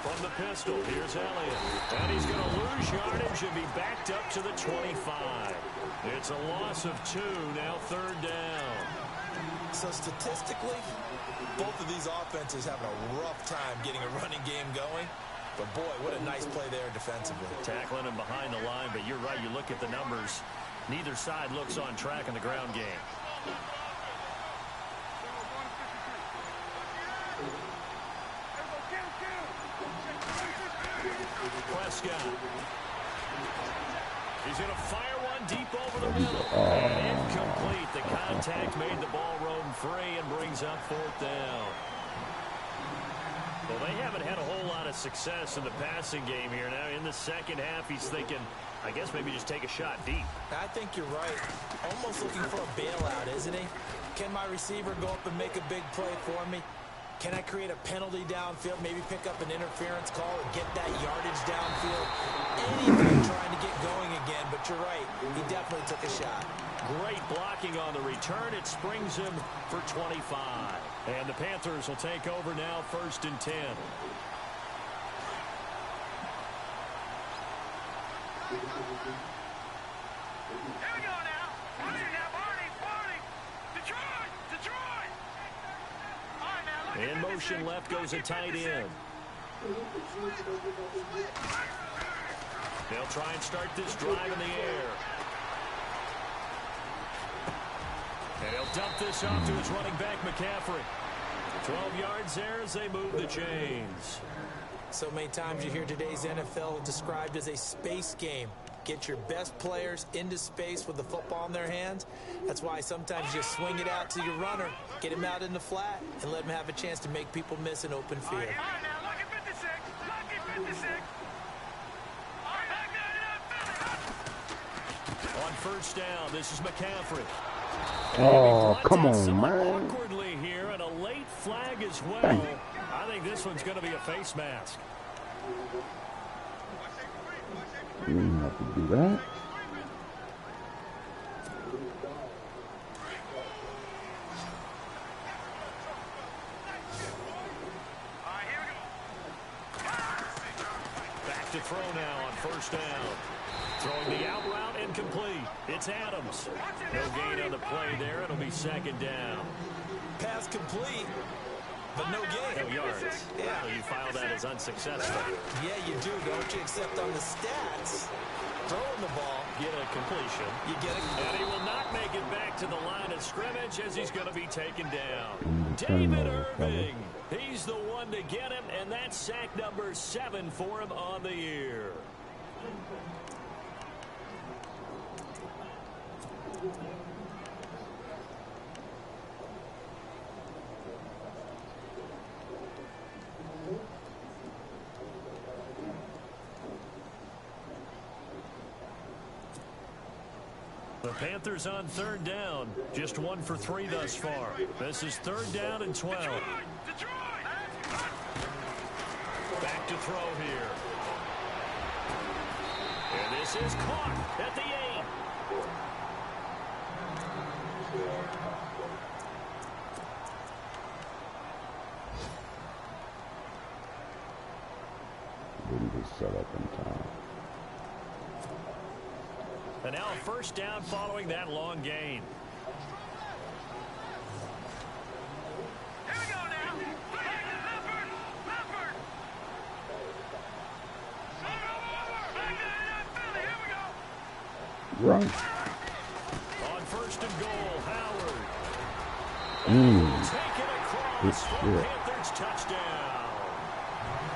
From the pistol, here's Elliott. And he's going to lose yardage and be backed up to the 25. It's a loss of 2, now third down. So statistically, both of these offenses having a rough time getting a running game going. But boy, what a nice play there defensively. Tackling him behind the line, but you're right, you look at the numbers. Neither side looks on track in the ground game. Prescott. He's going to fire one deep over the middle. And incomplete. The contact made the ball roam free and brings up fourth down. Well, they haven't had a whole lot of success in the passing game here. Now, in the second half, he's thinking, I guess maybe just take a shot deep. I think you're right. Almost looking for a bailout, isn't he? Can my receiver go up and make a big play for me? Can I create a penalty downfield, maybe pick up an interference call or get that yardage downfield? Anything trying to get going again, but you're right. He definitely took a shot. Great blocking on the return. It springs him for 25. And the Panthers will take over now, 1st and 10. Here we go now. Watch it now, Barney. Detroit. All right, now, look In motion left goes a tight end. They'll try and start this drive in the air. And he'll dump this off to his running back, McCaffrey. 12 yards there as they move the chains. So many times you hear today's NFL described as a space game. Get your best players into space with the football in their hands. That's why sometimes you swing it out to your runner, get him out in the flat, and let him have a chance to make people miss an open field. All right, now, look at 56. Lucky 56. All right, On first down, this is McCaffrey. Oh, come on, man. Awkwardly here, and a late flag as well. I think this one's going to be a face mask. You didn't have to do that. Back to throw now on first down. Throwing the out route incomplete. It's Adams. No gain on the play there. It'll be second down. Pass complete, but no gain. No yards. Yeah. So you file that as unsuccessful. Yeah, you do, don't you? Except on the stats, throwing the ball, Get a completion. you get it. And he will not make it back to the line of scrimmage as he's going to be taken down. David Irving. He's the one to get him, and that's sack number 7 for him on the year. The Panthers on third down. Just 1 for 3 thus far. This is third down and 12. Back to throw here. And this is caught at the 8. didn't get set up in time. And now a first down following that long gain. Here we go now. Leopard. Back to Philly. Here we go. Run. On first and goal, Howard. Take it across for Panthers touchdown.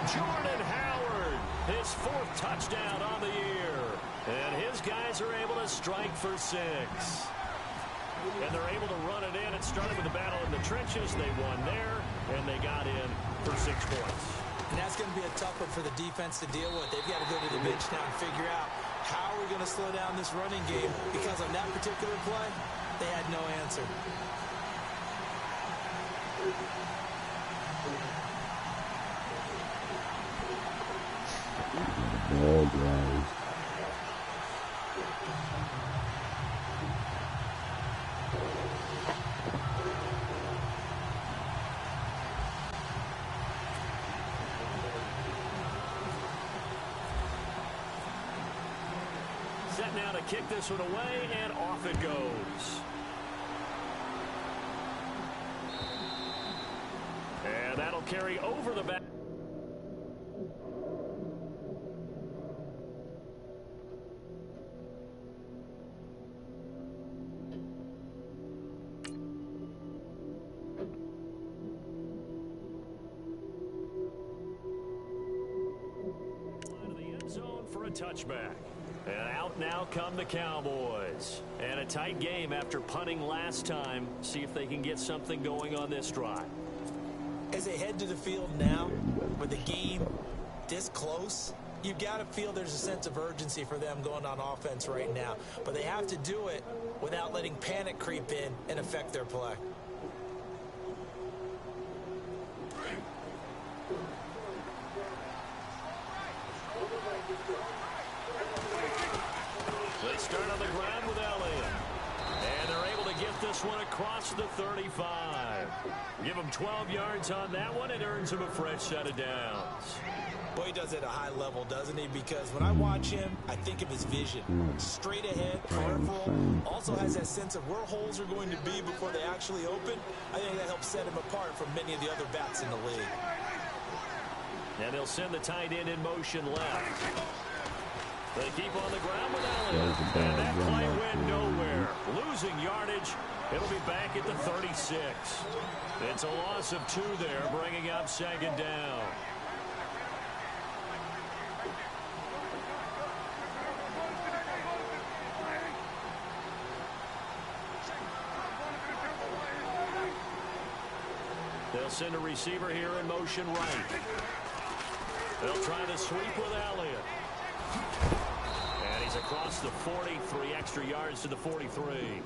Jordan Howard, his 4th touchdown on the year. And his guys are able to strike for 6. And they're able to run it in. It started with a battle in the trenches. They won there, and they got in for 6 points. And that's going to be a tough one for the defense to deal with. They've got to go to the bench now and figure out how are we going to slow down this running game, because on that particular play, they had no answer. Ball drive. Set now to kick this one away, and off it goes. And that'll carry over the back. Into the end zone for a touchback. And out now come the Cowboys. And a tight game after punting last time. See if they can get something going on this drive. As they head to the field now, with the game this close, you've got to feel there's a sense of urgency for them going on offense right now. But they have to do it without letting panic creep in and affect their play. They start on the ground with Elliott. And they're able to get this one across the 35. Give him 12 yards on that one. It earns him a fresh set of downs. Boy, he does it at a high level, doesn't he? Because when I watch him, I think of his vision. Straight ahead, peripheral. Also has that sense of where holes are going to be before they actually open. I think that helps set him apart from many of the other backs in the league. And they'll send the tight end in motion left. They keep on the ground with Elliott. And that play went nowhere. Losing yardage. It'll be back at the 36. It's a loss of 2 there, bringing up 2nd down. They'll send a receiver here in motion right. They'll try the sweep with Elliott. And he's across the 40, 3 extra yards to the 43.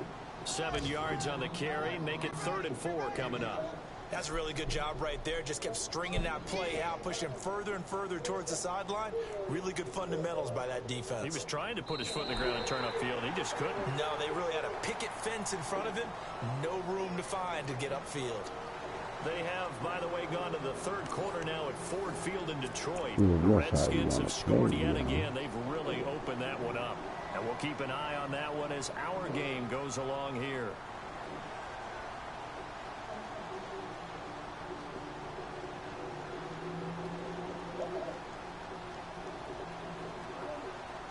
7 yards on the carry, make it 3rd and 4 coming up. That's a really good job right there. Just kept stringing that play out, pushing further and further towards the sideline. Really good fundamentals by that defense. He was trying to put his foot in the ground and turn upfield. He just couldn't. No, they really had a picket fence in front of him. No room to find to get upfield. They have, by the way, gone to the 3rd quarter now at Ford Field in Detroit. The Redskins have scored yet again. They've really opened that one up. And we'll keep an eye on that one as our game goes along here.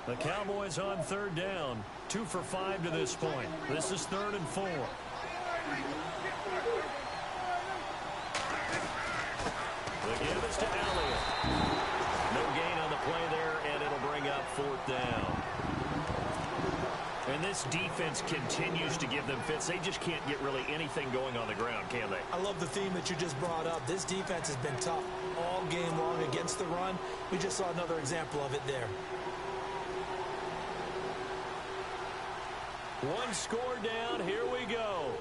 The Cowboys on 3rd down. 2 for 5 to this point. This is 3rd and 4. The give is to Elliott. No gain on the play there, and it'll bring up 4th down. And this defense continues to give them fits. They just can't get really anything going on the ground, can they? I love the theme that you just brought up. This defense has been tough all game long against the run. We just saw another example of it there. 1 score down. Here we go.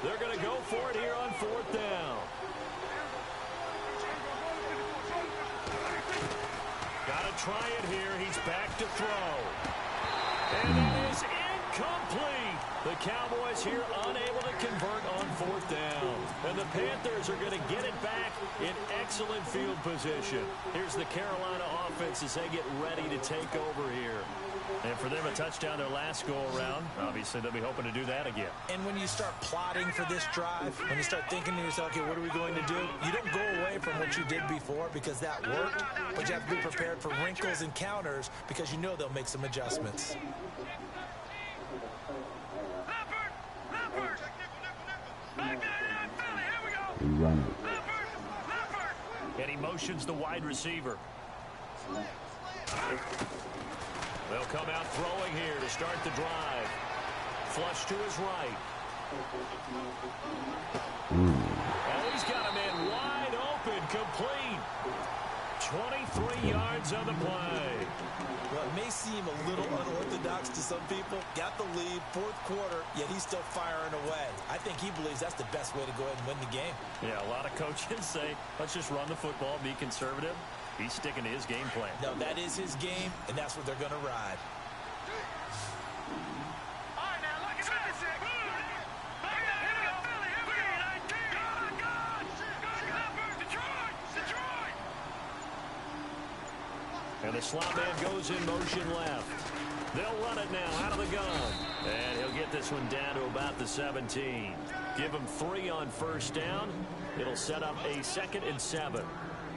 They're going to go for it here on 4th down. Got to try it here. He's back to throw. And it is incomplete. The Cowboys here unable to convert on 4th down. And the Panthers are going to get it back in excellent field position. Here's the Carolina offense as they get ready to take over here. And for them, a touchdown their last go-around. Obviously, they'll be hoping to do that again. And when you start plotting for this drive, when you start thinking to yourself, okay, what are we going to do? You don't go away from what you did before because that worked, but you have to be prepared for wrinkles and counters because you know they'll make some adjustments. We run it. And he motions the wide receiver. They'll come out throwing here to start the drive. Flush to his right. Oh, he's got a man wide open, complete. 23 yards on the play. Well, it may seem a little unorthodox to some people. Got the lead, 4th quarter, yet he's still firing away. I think he believes that's the best way to go ahead and win the game. Yeah, a lot of coaches say, let's just run the football, be conservative. He's sticking to his game plan. No, that is his game, and that's what they're going to ride. All right, now, look at this. Detroit! And the slot man goes in motion left. They'll run it now out of the gun. And he'll get this one down to about the 17. Give him 3 on 1st down. It'll set up a 2nd and 7.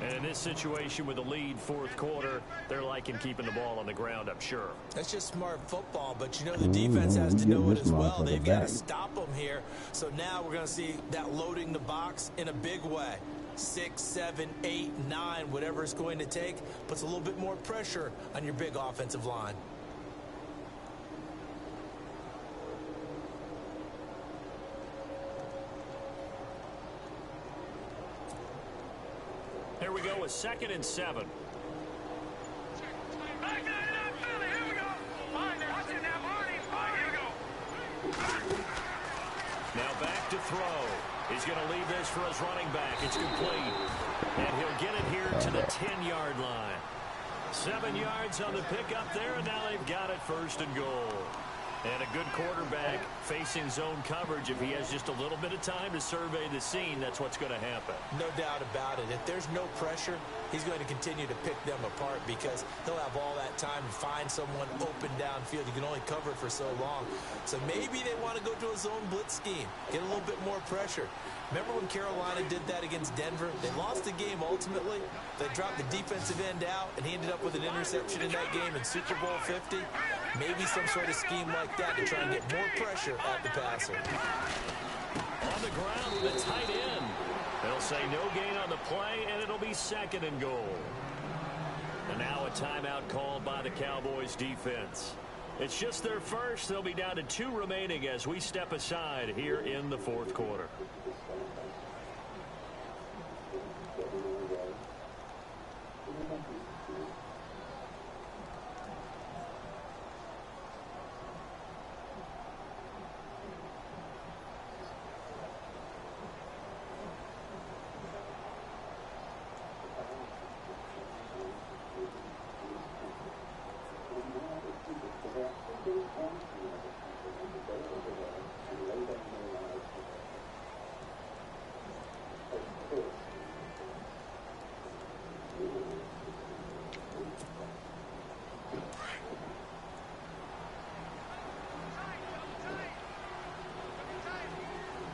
And in this situation with the lead 4th quarter, they're liking keeping the ball on the ground, I'm sure. That's just smart football, but you know the defense has to know it as well. They've got to stop them here. So now we're going to see that loading the box in a big way. 6, 7, 8, 9, whatever it's going to take, puts a little bit more pressure on your big offensive line. Here we go with 2nd and 7. Now back to throw. He's going to leave this for his running back. It's complete. And he'll get it here to the 10-yard line. 7 yards on the pickup there, and now they've got it 1st and goal. And a good quarterback facing zone coverage. If he has just a little bit of time to survey the scene, that's what's going to happen. No doubt about it. If there's no pressure, he's going to continue to pick them apart because he'll have all that time to find someone open downfield. You can only cover for so long. So maybe they want to go to a zone blitz scheme, get a little bit more pressure. Remember when Carolina did that against Denver? They lost the game ultimately. They dropped the defensive end out, and he ended up with an interception in that game in Super Bowl 50. Maybe some sort of scheme like that to try and get more pressure at the passer. On the ground with a tight end. They'll say no gain on the play, and it'll be 2nd and goal. And now a timeout called by the Cowboys defense. It's just their first. They'll be down to 2 remaining as we step aside here in the 4th quarter.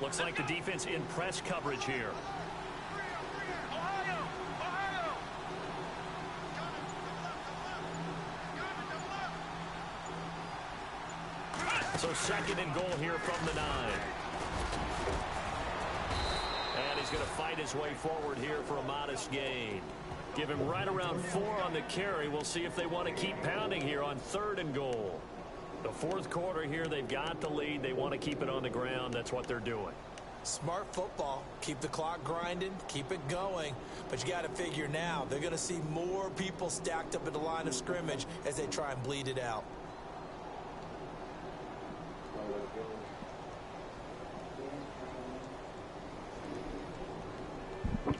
Looks like the defense in press coverage here. So 2nd and goal here from the 9. And he's going to fight his way forward here for a modest gain. Give him right around 4 on the carry. We'll see if they want to keep pounding here on 3rd and goal. The 4th quarter here, they've got the lead. They want to keep it on the ground. That's what they're doing. Smart football. Keep the clock grinding. Keep it going. But you got to figure now, they're going to see more people stacked up at the line of scrimmage as they try and bleed it out.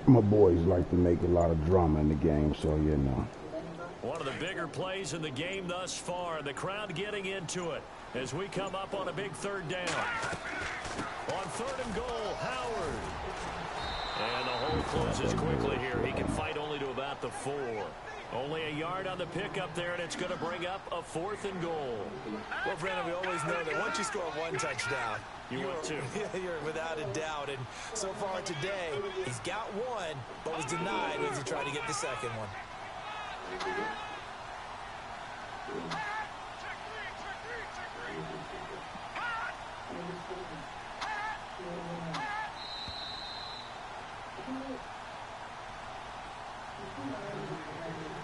My boys like to make a lot of drama in the game, so you know. One of the bigger plays in the game thus far. The crowd getting into it as we come up on a big third down. On 3rd and goal, Howard. And the hole closes quickly here. He can fight only to about the 4. Only a yard on the pickup there, and it's going to bring up a 4th and goal. Well, Brandon, we always know that once you score one touchdown, you're without a doubt. And so far today, he's got one, but was denied as he tried to get the second one.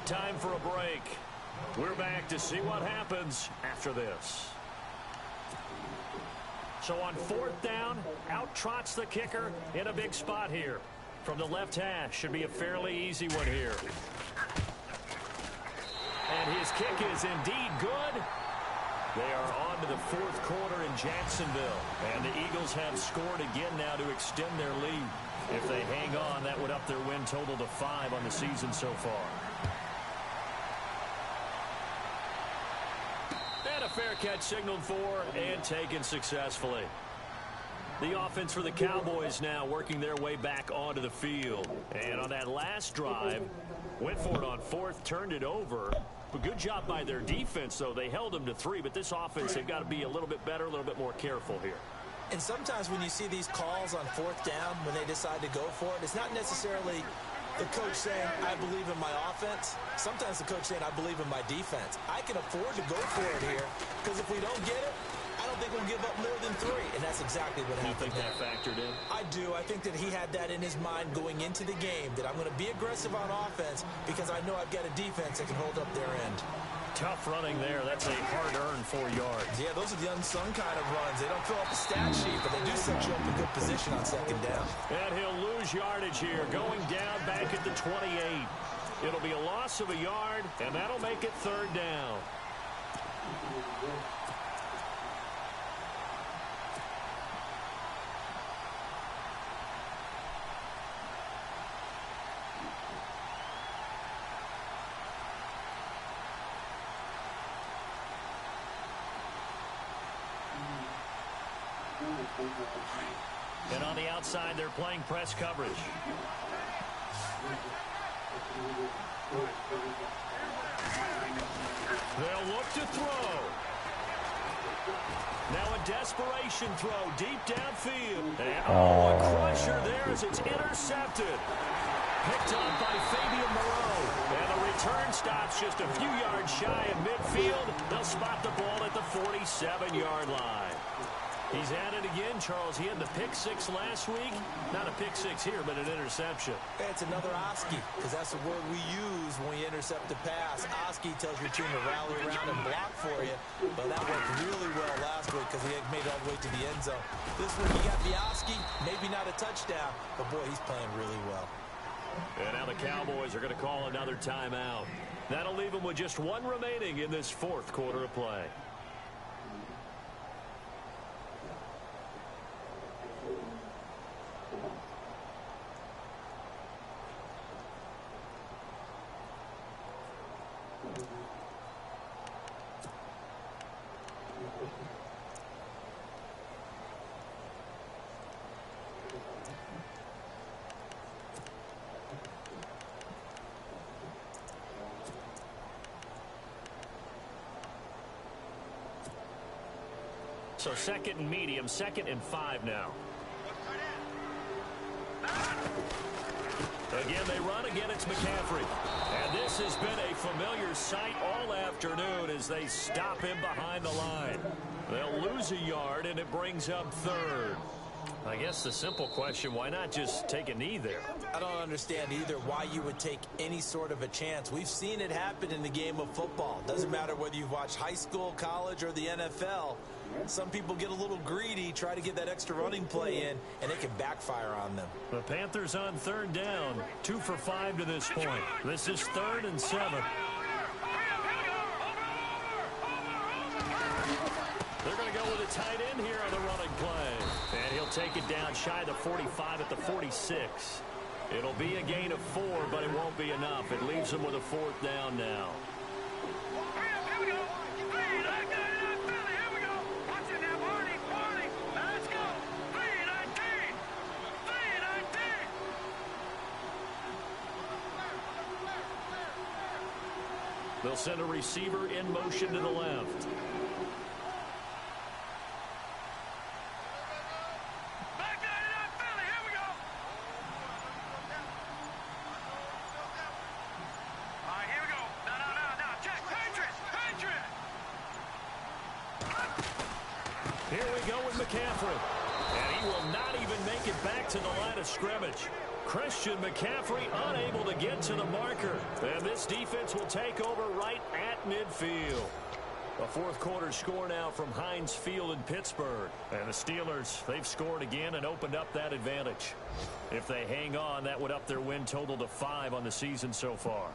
Time for a break. We're back to see what happens after this. So on 4th down, out trots the kicker in a big spot here. From the left hash, should be a fairly easy one here. And his kick is indeed good. They are on to the 4th quarter in Jacksonville. And the Eagles have scored again now to extend their lead. If they hang on, that would up their win total to 5 on the season so far. And a fair catch signaled for and taken successfully. The offense for the Cowboys now working their way back onto the field. And on that last drive, went for it on 4th, turned it over. But good job by their defense, though. They held them to 3, but this offense, they've got to be a little bit better, a little bit more careful here. And sometimes when you see these calls on 4th down, when they decide to go for it, it's not necessarily the coach saying, I believe in my offense. Sometimes the coach saying, I believe in my defense. I can afford to go for it here, because if we don't get it, I don't think we'll give up more than 3. And that's exactly what happened. You think that factored in? I do. I think that he had that in his mind going into the game, that I'm going to be aggressive on offense because I know I've got a defense that can hold up their end. Tough running there. That's a hard-earned 4 yards. Yeah, those are the unsung kind of runs. They don't fill up the stat sheet, but they do set you up in good position on 2nd down. And he'll lose yardage here, going down back at the 28. It'll be a loss of a yard, and that'll make it 3rd down. And on the outside, they're playing press coverage. They'll look to throw. Now a desperation throw deep downfield. And a crusher there as it's intercepted. Picked up by Fabian Moreau. And the return stops just a few yards shy of midfield. They'll spot the ball at the 47-yard line. He's at it again, Charles. He had the pick 6 last week. Not a pick 6 here, but an interception. It's another Oski, because that's the word we use when we intercept a pass. Oski tells your team to rally around and block for you. But that worked really well last week because he had made it all the way to the end zone. This week he got the Oski, maybe not a touchdown, but boy, he's playing really well. And now the Cowboys are going to call another timeout. That'll leave them with just 1 remaining in this 4th quarter of play. So 2nd and medium, 2nd and 5 now. Again, they run. Again, it's McCaffrey. And this has been a familiar sight all afternoon as they stop him behind the line. They'll lose a yard, and it brings up 3rd. I guess the simple question, why not just take a knee there? I don't understand either why you would take any sort of a chance. We've seen it happen in the game of football. Doesn't matter whether you've watched high school, college, or the NFL. Some people get a little greedy, try to get that extra running play in, and it can backfire on them. The Panthers on 3rd down, 2 for 5 to this point. This is 3rd and 7. They're going to go with a tight end here on the running play. And he'll take it down shy of the 45 at the 46. It'll be a gain of 4, but it won't be enough. It leaves them with a 4th down now. Here we go. 3-9, Philly. Here we go. Watch it now, Barney. Let's go. 3-19. 3-19. They'll send a receiver in motion to the left. Here we go with McCaffrey. And he will not even make it back to the line of scrimmage. Christian McCaffrey unable to get to the marker. And this defense will take over right at midfield. A fourth quarter score now from Heinz Field in Pittsburgh. And the Steelers, they've scored again and opened up that advantage. If they hang on, that would up their win total to 5 on the season so far.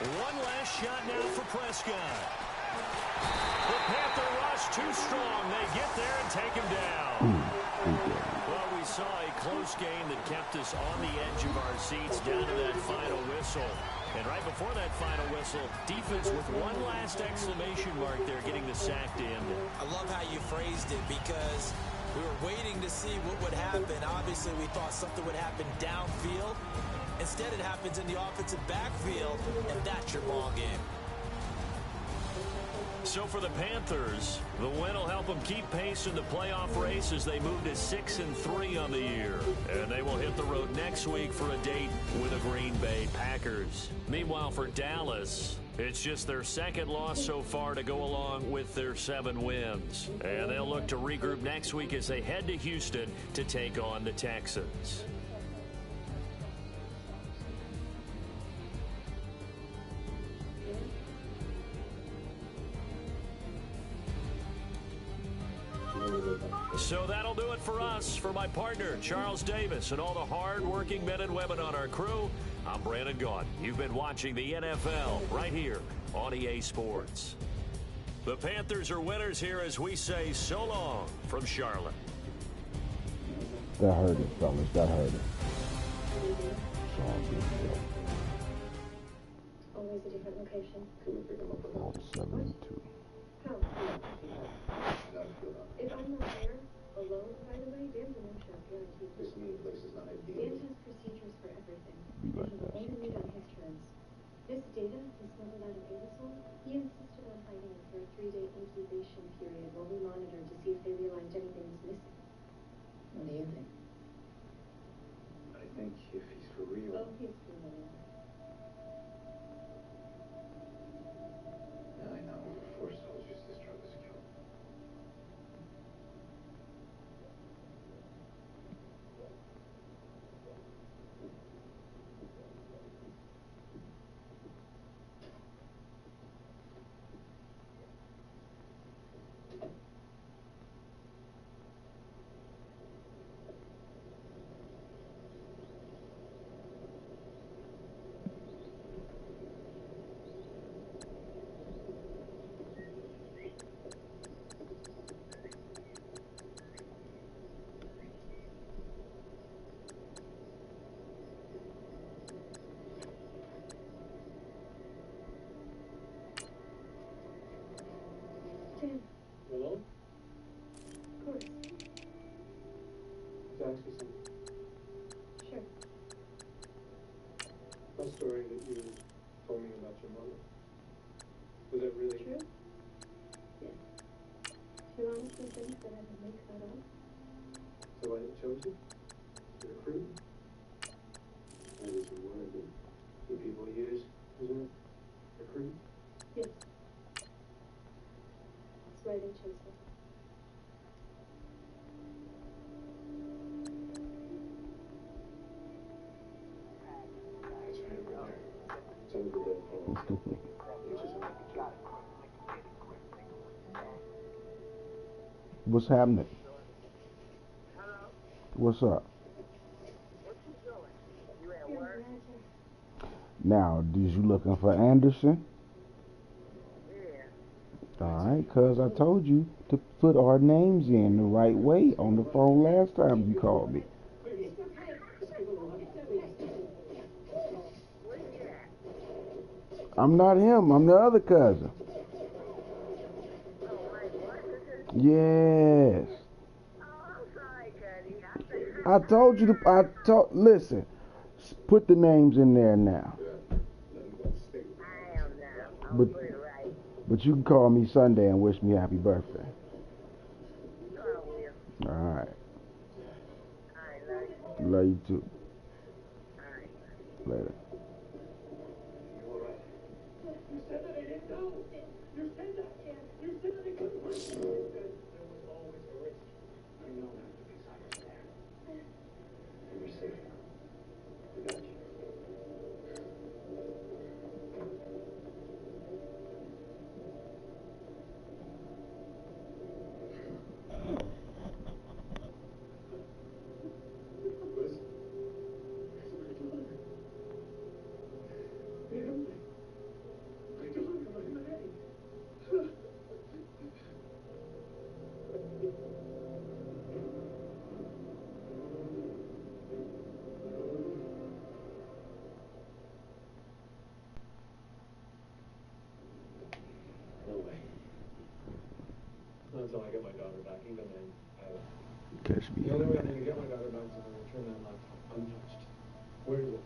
One last shot now for Prescott. The Panther rush too strong. They get there and take him down. Well, we saw a close game that kept us on the edge of our seats down to that final whistle. And right before that final whistle, defense with one last exclamation mark there getting the sack to end it. I love how you phrased it because we were waiting to see what would happen. Obviously, we thought something would happen downfield. Instead, it happens in the offensive backfield, and that's your ball game. So for the Panthers, the win will help them keep pace in the playoff race as they move to 6-3 on the year. And they will hit the road next week for a date with the Green Bay Packers. Meanwhile, for Dallas, it's just their second loss so far to go along with their 7 wins. And they'll look to regroup next week as they head to Houston to take on the Texans. So that'll do it for us. For my partner, Charles Davis, and all the hard-working men and women on our crew, I'm Brandon Gaudin. You've been watching the NFL right here on EA Sports. The Panthers are winners here as we say so long from Charlotte. That hurt it, fellas. That hurt it. It's all good stuff. Always a different location. Can we pick them up Vault 72. How? If I'm not there, alone, by the way, Dan's a no-show, guaranteed. This new place is not Dan ideal. has procedures for everything. Be like And he will that only meet on sometimes. his terms. This data is smuggled out of Aerosol. He insisted on hiding it for a 3-day incubation period while we monitored to see if they realized anything was missing. What do you think? I think if he's for real. Oh, he's for real. Yeah, I know. 4 soldiers, this drug is killed. Dan, Hello? of course. To ask you something. Sure. That story that you told me about your mother. Was that really True? Yes. Do you honestly think that I would make that up? So why they chose you? To recruit? That is a word that people use. Isn't it? Recruit? Yes. That's why they chose me. That's right over there. It's over there. Which is another job. What's happening? What's up? You're a Now, did you looking for Anderson? Yeah. Alright, cuz I told you to put our names in the right way on the phone last time you called me. Where you at? I'm not him, I'm the other cousin. Oh, my what? Yes. Oh, I'm sorry, Cuddy. I told you to, listen, put the names in there now. I am now. I'll But, put it right. but you can call me Sunday and wish me happy birthday. I will. Alright. I love you. Love you too. All right. Later. You said that I didn't know. You said that. You said that I couldn't work. You said there was always a risk. I know that because I was there. And you're safe now. We got you. No way. Not until I get my daughter back. Even then, Catch me. the only way I'm going to get my daughter back is if I return that laptop untouched. Where is it?